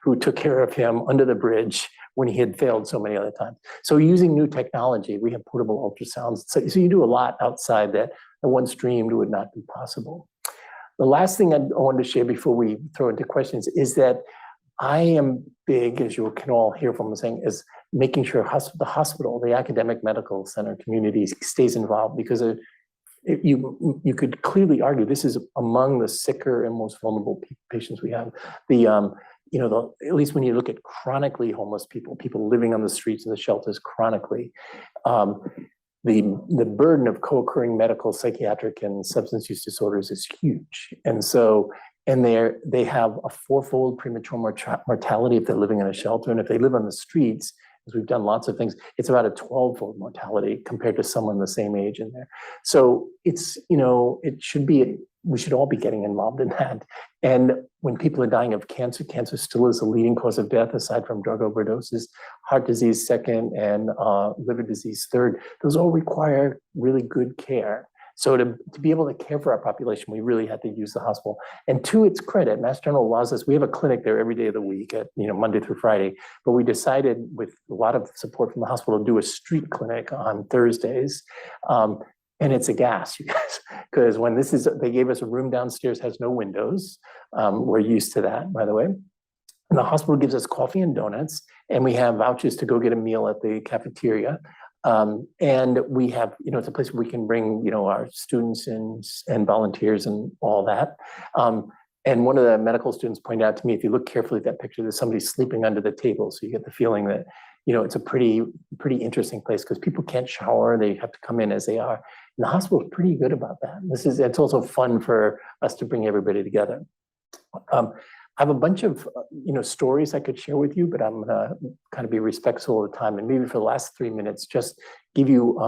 who took care of him under the bridge when he had failed so many other times. So using new technology, we have portable ultrasounds. So you do a lot outside that once dreamed would not be possible. The last thing I wanted to share before we throw into questions is that I am big, as you can all hear from me saying, is making sure the hospital, the academic medical center community stays involved, because you could clearly argue this is among the sicker and most vulnerable patients we have. At least when you look at chronically homeless people living on the streets and the shelters chronically, the burden of co-occurring medical, psychiatric, and substance use disorders is huge. And so, they have a 4-fold premature mortality if they're living in a shelter. And if they live on the streets, as we've done lots of things, it's about a 12-fold mortality compared to someone the same age in there. So it's, we should all be getting involved in that. And when people are dying of cancer, cancer still is the leading cause of death, aside from drug overdoses, heart disease second, and liver disease third. Those all require really good care. So to be able to care for our population, we really had to use the hospital. And to its credit, Mass General allows us, we have a clinic there every day of the week at, Monday through Friday, but we decided with a lot of support from the hospital to do a street clinic on Thursdays. And it's a gas, you guys, because when they gave us a room downstairs, has no windows. We're used to that, by the way. And the hospital gives us coffee and donuts, and we have vouchers to go get a meal at the cafeteria. And we have, it's a place where we can bring, our students and volunteers and all that. And one of the medical students pointed out to me, if you look carefully at that picture, there's somebody sleeping under the table. So you get the feeling that, it's a pretty interesting place, because people can't shower. They have to come in as they are. And the hospital is pretty good about that. It's also fun for us to bring everybody together. I have a bunch of stories I could share with you, but I'm gonna kind of be respectful of the time, and maybe for the last 3 minutes, just give you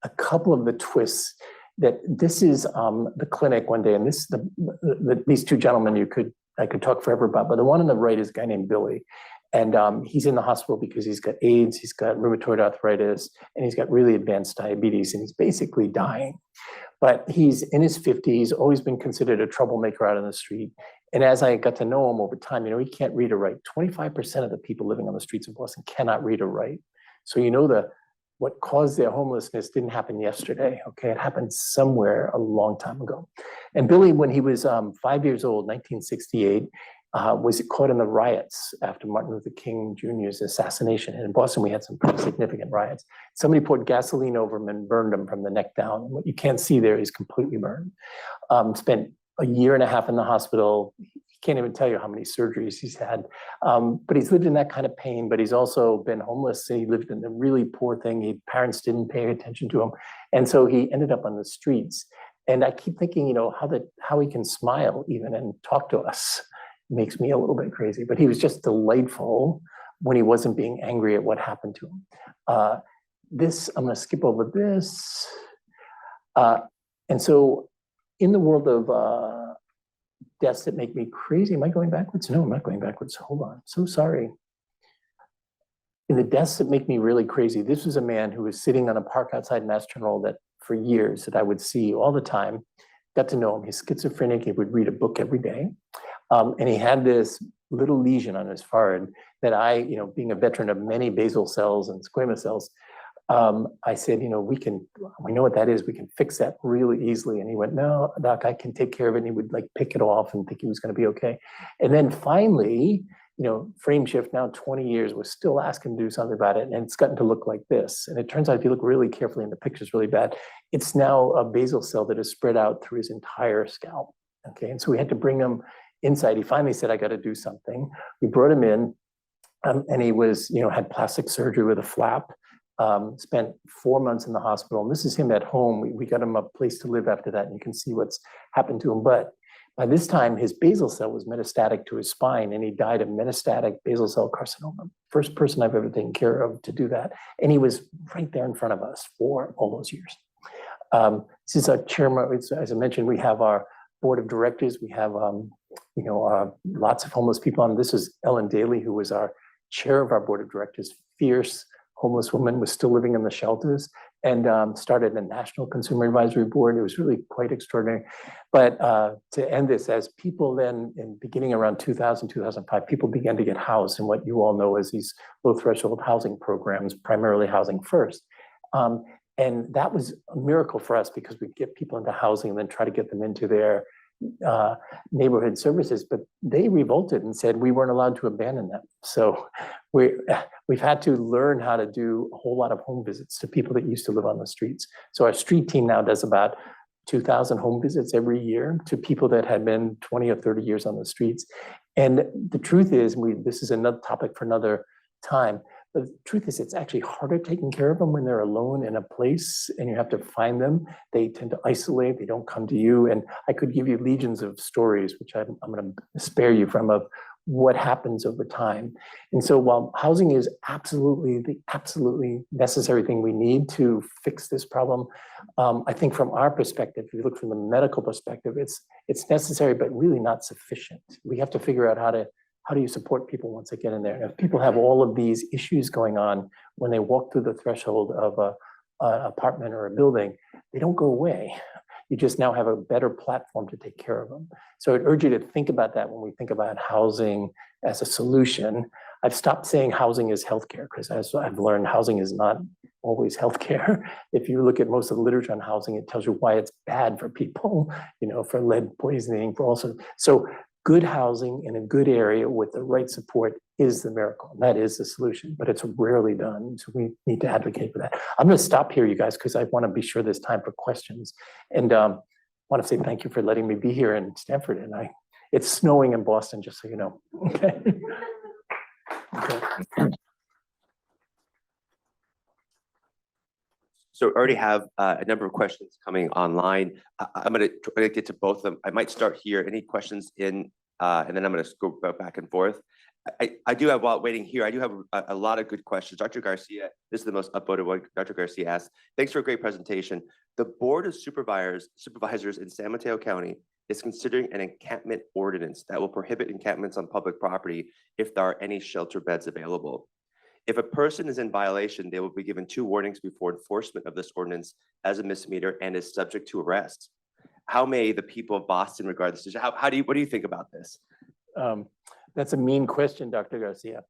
a couple of the twists. That this is the clinic one day, and these two gentlemen I could talk forever about, but the one on the right is a guy named Billy. And he's in the hospital because he's got AIDS, he's got rheumatoid arthritis, and he's got really advanced diabetes, and he's basically dying. But he's in his 50s, always been considered a troublemaker out on the street. And as I got to know him over time, he can't read or write. 25% of the people living on the streets of Boston cannot read or write. So what caused their homelessness didn't happen yesterday, okay? It happened somewhere a long time ago. And Billy, when he was 5 years old, 1968, was caught in the riots after Martin Luther King Jr.'s assassination. And in Boston, we had some pretty significant riots. Somebody poured gasoline over him and burned him from the neck down. And what you can't see there is completely burned. Spent a year and a half in the hospital. He can't even tell you how many surgeries he's had. But he's lived in that kind of pain, but he's also been homeless. He lived in a really poor thing. His parents didn't pay attention to him. And so he ended up on the streets. And I keep thinking, how he can smile even and talk to us makes me a little bit crazy. But he was just delightful when he wasn't being angry at what happened to him. I'm going to skip over this. And so in the world of deaths that make me crazy, am I going backwards? No, I'm not going backwards. Hold on. So sorry. in the deaths that make me really crazy, this was a man who was sitting on a park outside Mass General that for years that I would see all the time, got to know him. He's schizophrenic. He would read a book every day. And he had this little lesion on his forehead that I, being a veteran of many basal cells and squamous cells, I said, we know what that is. We can fix that really easily. And he went, no, doc, I can take care of it. And he would like pick it off and think he was going to be okay. And then finally, frame shift now 20 years was still asking to do something about it. And it's gotten to look like this. And it turns out if you look really carefully in the picture, it's really bad. It's now a basal cell that is spread out through his entire scalp. Okay. And so we had to bring him inside. He finally said, I got to do something. We brought him in and he was, had plastic surgery with a flap. Spent 4 months in the hospital. And this is him at home. We got him a place to live after that. And you can see what's happened to him. But by this time, his basal cell was metastatic to his spine, and he died of metastatic basal cell carcinoma. First person I've ever taken care of to do that. And he was right there in front of us for all those years. This is our chairman. As I mentioned, we have our board of directors. We have, lots of homeless people on. This is Ellen Daly, who was our chair of our board of directors, fierce homeless woman, was still living in the shelters, and started a national consumer advisory board. It was really quite extraordinary. But to end this, as people then, beginning around 2000, 2005, people began to get housed in what you all know as these low threshold housing programs, primarily Housing First. And that was a miracle for us because we get people into housing and then try to get them into their neighborhood services, but they revolted and said we weren't allowed to abandon them. So we've had to learn how to do a whole lot of home visits to people that used to live on the streets. So our street team now does about 2,000 home visits every year to people that had been 20 or 30 years on the streets. And the truth is, this is another topic for another time. But the truth is, it's actually harder taking care of them when they're alone in a place and you have to find them. They tend to isolate, they don't come to you. And I could give you legions of stories, which I'm going to spare you from, of what happens over time. And so while housing is absolutely the absolutely necessary thing we need to fix this problem, I think from our perspective, if you look from the medical perspective, it's necessary, but really not sufficient. We have to figure out how do you support people once they get in there? If people have all of these issues going on when they walk through the threshold of an apartment or a building, they don't go away. You just now have a better platform to take care of them. So I'd urge you to think about that when we think about housing as a solution. I've stopped saying housing is healthcare because as I've learned, housing is not always healthcare. If you look at most of the literature on housing, it tells you why it's bad for people, for lead poisoning, for also. So good housing in a good area with the right support is the miracle. And that is the solution, but it's rarely done. So we need to advocate for that. I'm going to stop here, you guys, because I want to be sure there's time for questions. And want to say thank you for letting me be here in Stanford. And it's snowing in Boston, just so you know. Okay. Okay. So I already have a number of questions coming online. I'm going to get to both of them. I might start here. Any questions in, and then I'm going to go back and forth. I do have, while waiting here, I do have a lot of good questions. Dr. Garcia, this is the most upvoted one. Dr. Garcia asked, thanks for a great presentation. The Board of Supervisors in San Mateo County is considering an encampment ordinance that will prohibit encampments on public property if there are any shelter beds available. If a person is in violation, they will be given 2 warnings before enforcement of this ordinance as a misdemeanor and is subject to arrest. How may the people of Boston regard this? What do you think about this? That's a mean question, Dr. Garcia.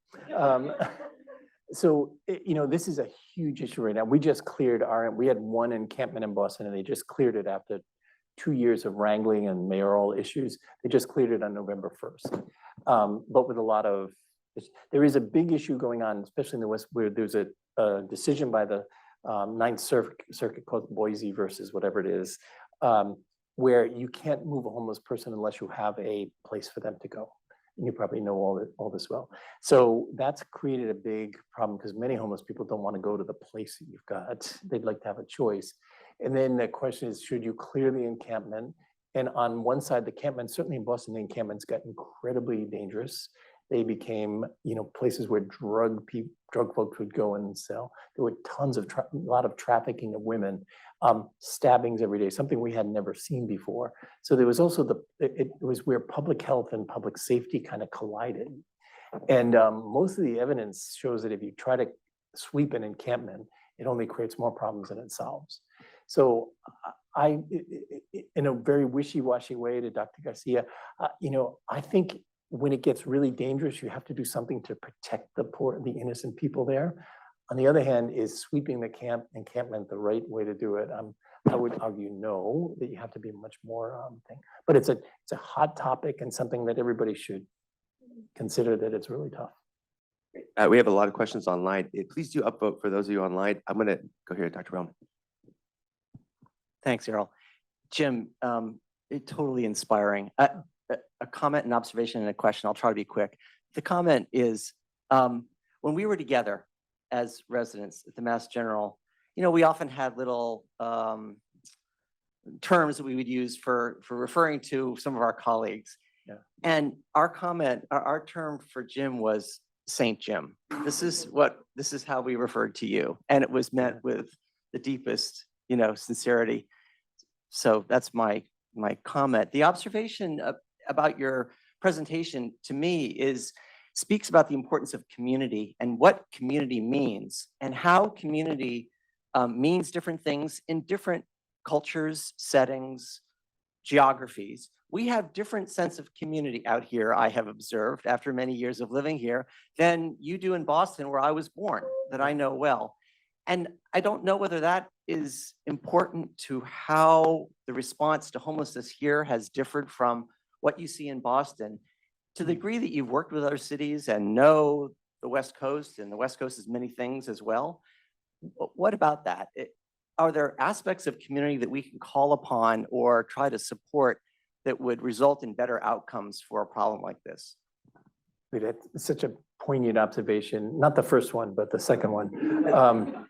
So, this is a huge issue right now. We just cleared we had one encampment in Boston and they just cleared it after 2 years of wrangling and mayoral issues. They just cleared it on November 1st. But with a lot of, there is a big issue going on, especially in the West, where there's a decision by the Ninth Circuit called Boise versus whatever it is, where you can't move a homeless person unless you have a place for them to go. And you probably know all this well. So that's created a big problem because many homeless people don't want to go to the place that you've got. They'd like to have a choice. And then the question is, should you clear the encampment? And on one side, the encampment, certainly in Boston, the encampments got incredibly dangerous. They became, places where drug folks would go and sell. There were tons of, a lot of trafficking of women, stabbings every day, something we had never seen before. So there was also it was where public health and public safety kind of collided. And most of the evidence shows that if you try to sweep an encampment, it only creates more problems than it solves. So in a very wishy-washy way to Dr. Garcia, I think when it gets really dangerous, you have to do something to protect the innocent people there. On the other hand, is sweeping the encampment the right way to do it? I would argue no, that you have to be much more thing. But it's a hot topic and something that everybody should consider, that it's really tough. We have a lot of questions online. Please do upvote for those of you online. I'm going to go here, Dr. Brown. Thanks, Errol. Jim, totally inspiring. A comment, an observation, and a question. I'll try to be quick. The comment is, when we were together as residents at the Mass General, we often had little terms that we would use for referring to some of our colleagues. Yeah. And our comment, our term for Jim was Saint Jim. This is how we referred to you, and it was meant with the deepest, sincerity. So that's my comment. The observation about your presentation to me speaks about the importance of community and what community means, and how community means different things in different cultures, settings, geographies. We have different sense of community out here, I have observed after many years of living here, than you do in Boston, where I was born, that I know well. And I don't know whether that is important to how the response to homelessness here has differed from what you see in Boston. To the degree that you've worked with other cities and know the West Coast, and the West Coast is many things as well, what about that? Are there aspects of community that we can call upon or try to support that would result in better outcomes for a problem like this? It's such a poignant observation. Not the first one, but the second one.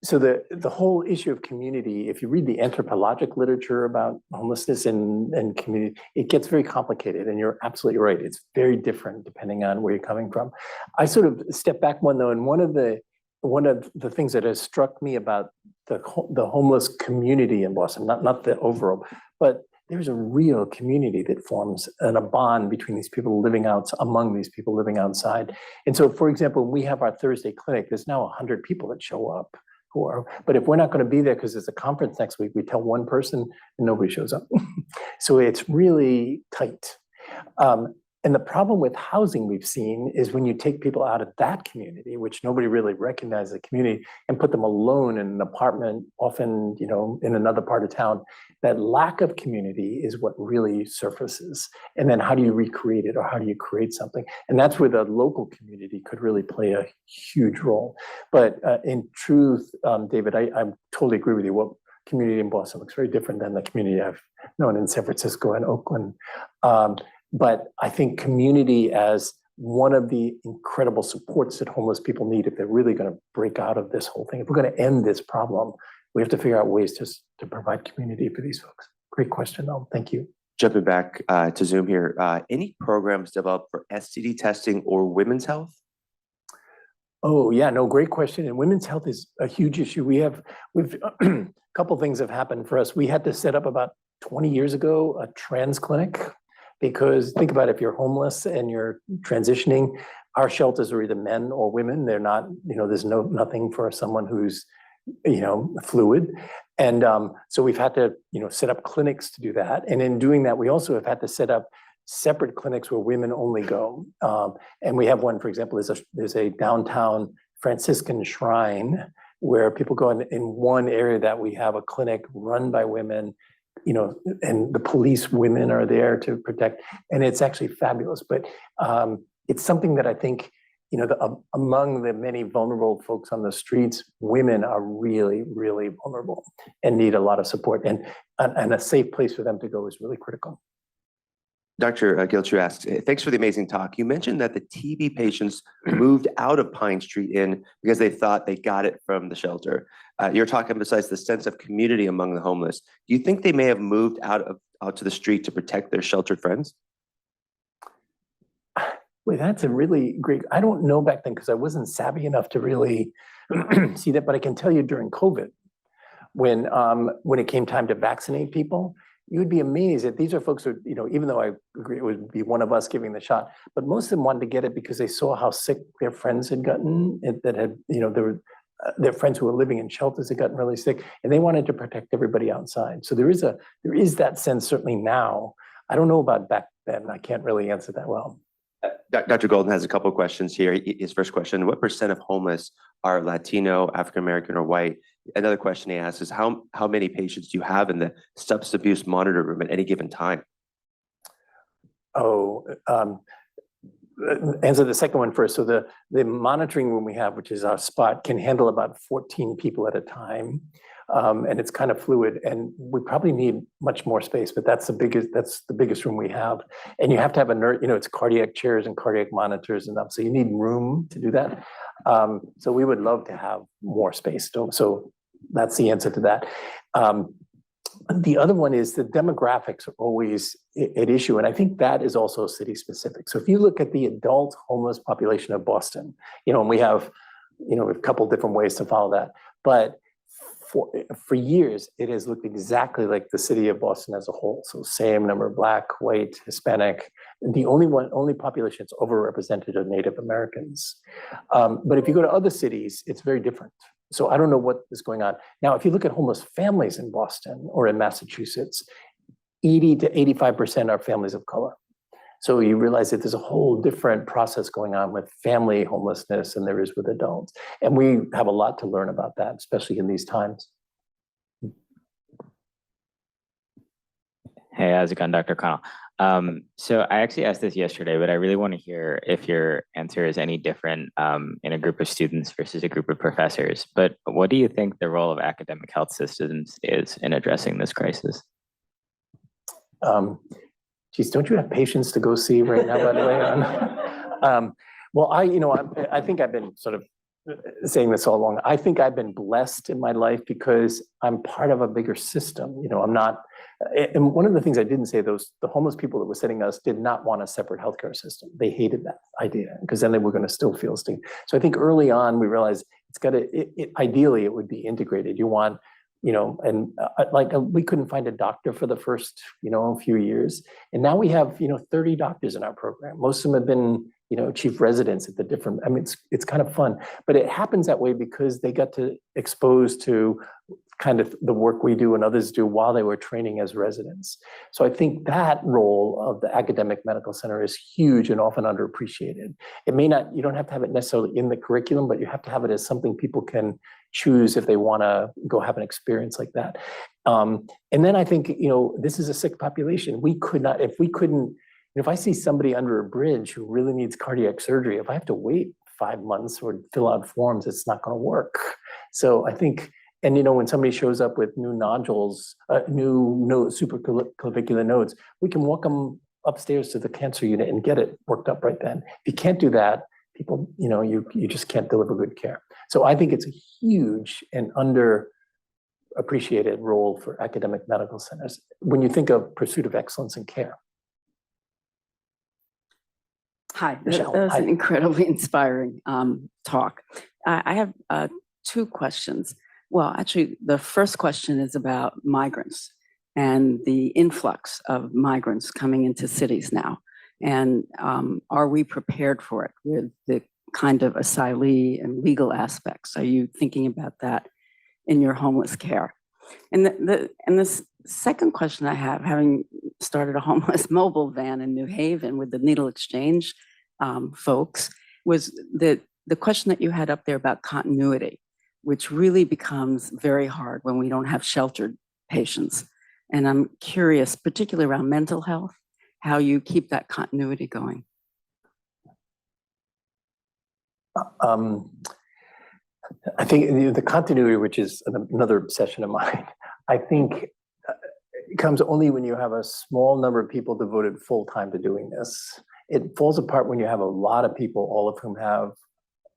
So the whole issue of community, if you read the anthropologic literature about homelessness and community, it gets very complicated, and you're absolutely right. It's very different depending on where you're coming from. I sort of step back one though, and one of the things that has struck me about the homeless community in Boston, not the overall, but there's a real community that forms and a bond between these people living among these people living outside. And so, for example, when we have our Thursday clinic, there's now 100 people that show up. But if we're not going to be there because there's a conference next week, we tell one person and nobody shows up. So it's really tight. And the problem with housing we've seen is when you take people out of that community, which nobody really recognizes the community, and put them alone in an apartment, often, in another part of town, that lack of community is what really surfaces. And then how do you recreate it, or how do you create something? And that's where the local community could really play a huge role. But in truth, David, I totally agree with you. What community in Boston looks very different than the community I've known in San Francisco and Oakland. But I think community as one of the incredible supports that homeless people need if they're really going to break out of this whole thing. If we're going to end this problem, we have to figure out ways to provide community for these folks. Great question, though. Thank you. Jumping back to Zoom here, any programs developed for STD testing or women's health? Oh yeah, no, great question. And women's health is a huge issue. We've a couple things have happened for us. We had to set up about 20 years ago a trans clinic. Because think about it, if you're homeless and you're transitioning, our shelters are either men or women. They're not, there's nothing for someone who's, fluid. And so we've had to, set up clinics to do that. And in doing that, we also have had to set up separate clinics where women only go. And we have one, for example, there's a downtown Franciscan shrine where people go in one area that we have a clinic run by women, and the police women are there to protect, and it's actually fabulous. But it's something that I think, among the many vulnerable folks on the streets, women are really, really vulnerable and need a lot of support, and a safe place for them to go is really critical. Dr. Gilchu asks, thanks for the amazing talk. You mentioned that the TB patients moved out of Pine Street Inn because they thought they got it from the shelter. Your talk emphasized the sense of community among the homeless. Do you think they may have moved out to the street to protect their sheltered friends? Wait, that's a really great, I don't know back then because I wasn't savvy enough to really see that, but I can tell you during COVID, when it came time to vaccinate people, you would be amazed that these are folks who, even though I agree it would be one of us giving the shot, but most of them wanted to get it because they saw how sick their friends had gotten, that had, there were their friends who were living in shelters had gotten really sick, and they wanted to protect everybody outside. So there is that sense certainly now. I don't know about back then. I can't really answer that well. Dr. Golden has a couple of questions here. His first question: what % of homeless are Latino, African American, or white? Another question he asks is how many patients do you have in the substance abuse monitor room at any given time? Answer the second one first. So the monitoring room we have, which is our spot, can handle about 14 people at a time. And it's kind of fluid, and we probably need much more space, but that's the biggest room we have. And you have to have a nurse, it's cardiac chairs and cardiac monitors and stuff. So you need room to do that. So we would love to have more space. So that's the answer to that. The other one is the demographics are always an issue. And I think that is also city specific. So if you look at the adult homeless population of Boston, and we have, a couple different ways to follow that. But for years, it has looked exactly like the city of Boston as a whole. So same number of Black, white, Hispanic. The only population that's overrepresented are Native Americans. But if you go to other cities, it's very different. So I don't know what is going on. Now, if you look at homeless families in Boston or in Massachusetts, 80 to 85% are families of color. So you realize that there's a whole different process going on with family homelessness than there is with adults. And we have a lot to learn about that, especially in these times. Hey, how's it going, Dr. Connell? So I actually asked this yesterday, but I really want to hear if your answer is any different in a group of students versus a group of professors. But what do you think the role of academic health systems is in addressing this crisis? Geez, don't you have patients to go see right now, by the way? Well, I think I've been sort of saying this all along. I think I've been blessed in my life because I'm part of a bigger system. I'm not, and one of the things I didn't say, the homeless people that were sitting us did not want a separate healthcare system. They hated that idea because then they were going to still feel sting. So I think early on we realized ideally it would be integrated. You want, we couldn't find a doctor for the first, few years. And now we have, 30 doctors in our program. Most of them have been, chief residents at the different, it's kind of fun, but it happens that way because they got to expose to kind of the work we do and others do while they were training as residents. So I think that role of the academic medical center is huge and often underappreciated. It may not, you don't have to have it necessarily in the curriculum, but you have to have it as something people can choose if they want to go have an experience like that. And then I think, this is a sick population. If I see somebody under a bridge who really needs cardiac surgery, if I have to wait 5 months or fill out forms, it's not going to work. So I think, and when somebody shows up with new nodules, new supraclavicular nodes, we can walk them upstairs to the cancer unit and get it worked up right then. If you can't do that, people, you just can't deliver good care. So I think it's a huge and underappreciated role for academic medical centers when you think of pursuit of excellence in care. Hi, Michelle, that was hi. an incredibly inspiring talk. I have 2 questions. Well, actually, the first question is about migrants and the influx of migrants coming into cities now. And are we prepared for it with the kind of asylee and legal aspects? Are you thinking about that in your homeless care? And this second question I have, having started a homeless mobile van in New Haven with the Needle Exchange folks, was the question that you had up there about continuity, which really becomes very hard when we don't have sheltered patients. And I'm curious, particularly around mental health, how you keep that continuity going. I think the continuity, which is another obsession of mine, I think it comes only when you have a small number of people devoted full time to doing this. It falls apart when you have a lot of people, all of whom have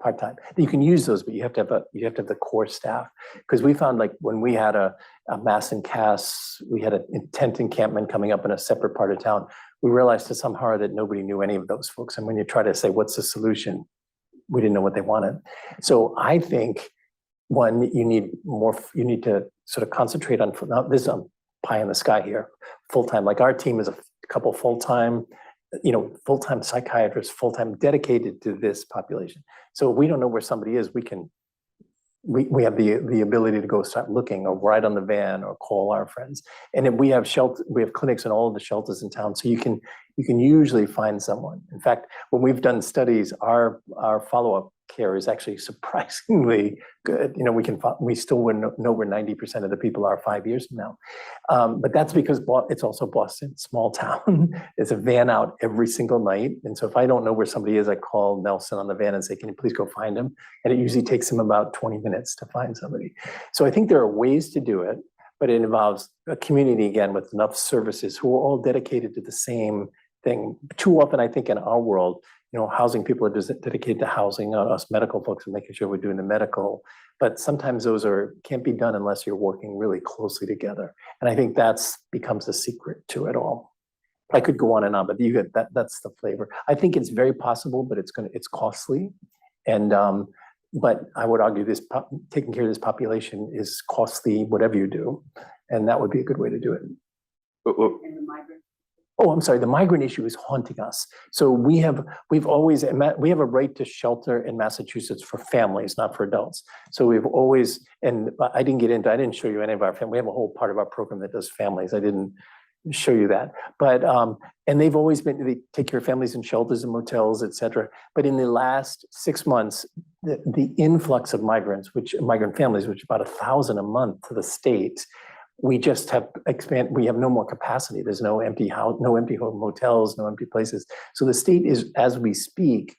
part-time. You can use those, but you have to have the core staff. Because we found, like, when we had a mass in Cass, we had a tent encampment coming up in a separate part of town. We realized to some horror that nobody knew any of those folks. And when you try to say, what's the solution? We didn't know what they wanted. So I think, one, you need to sort of concentrate on, now this is pie in the sky here, full-time. Like our team is a couple full-time, full-time psychiatrists, full-time dedicated to this population. So if we don't know where somebody is, we have the ability to go start looking or ride on the van or call our friends. And then we have clinics in all of the shelters in town. So you can usually find someone. In fact, when we've done studies, our follow-up care is actually surprisingly good. We still wouldn't know where 90% of the people are 5 years from now. But that's because it's also Boston, small town. There's a van out every single night. And so if I don't know where somebody is, I call Nelson on the van and say, can you please go find him? And it usually takes him about 20 minutes to find somebody. So I think there are ways to do it, but it involves a community, again, with enough services who are all dedicated to the same thing. Too often, I think in our world, housing people are dedicated to housing, us medical folks are making sure we're doing the medical, but sometimes those can't be done unless you're working really closely together. And I think becomes the secret to it all. I could go on and on, but that's the flavor. I think it's very possible, but it's costly. And, but I would argue taking care of this population is costly, whatever you do. And that would be a good way to do it. Oh, I'm sorry. The migrant issue is haunting us. So we have a right to shelter in Massachusetts for families, not for adults. So we've always, and I didn't show you any of our families. We have a whole part of our program that does families. I didn't show you that, but, and they've always they take care of families in shelters and motels, et cetera. But in the last 6 months, the influx of migrant families, which is about 1,000 a month to the state, we just have we have no more capacity. There's no empty motels, no empty places. So the state is, as we speak,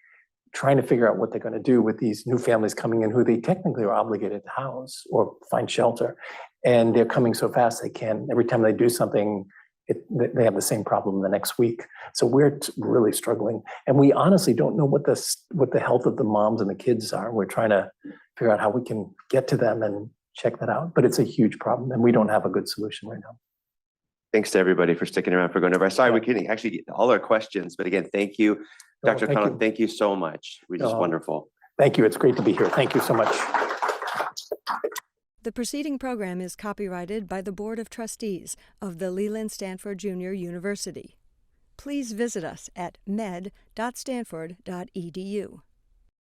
trying to figure out what they're going to do with these new families coming in who they technically are obligated to house or find shelter. And they're coming so fast they can't, every time they do something, they have the same problem the next week. So we're really struggling. And we honestly don't know what the health of the moms and the kids are. We're trying to figure out how we can get to them and check that out. But it's a huge problem and we don't have a good solution right now. Thanks to everybody for sticking around for going over. Sorry, we couldn't actually get all our questions, but again, thank you. Dr. O'Connell, thank you so much. We're just wonderful. Thank you. It's great to be here. Thank you so much. The preceding program is copyrighted by the Board of Trustees of the Leland Stanford Junior University. Please visit us at med.stanford.edu.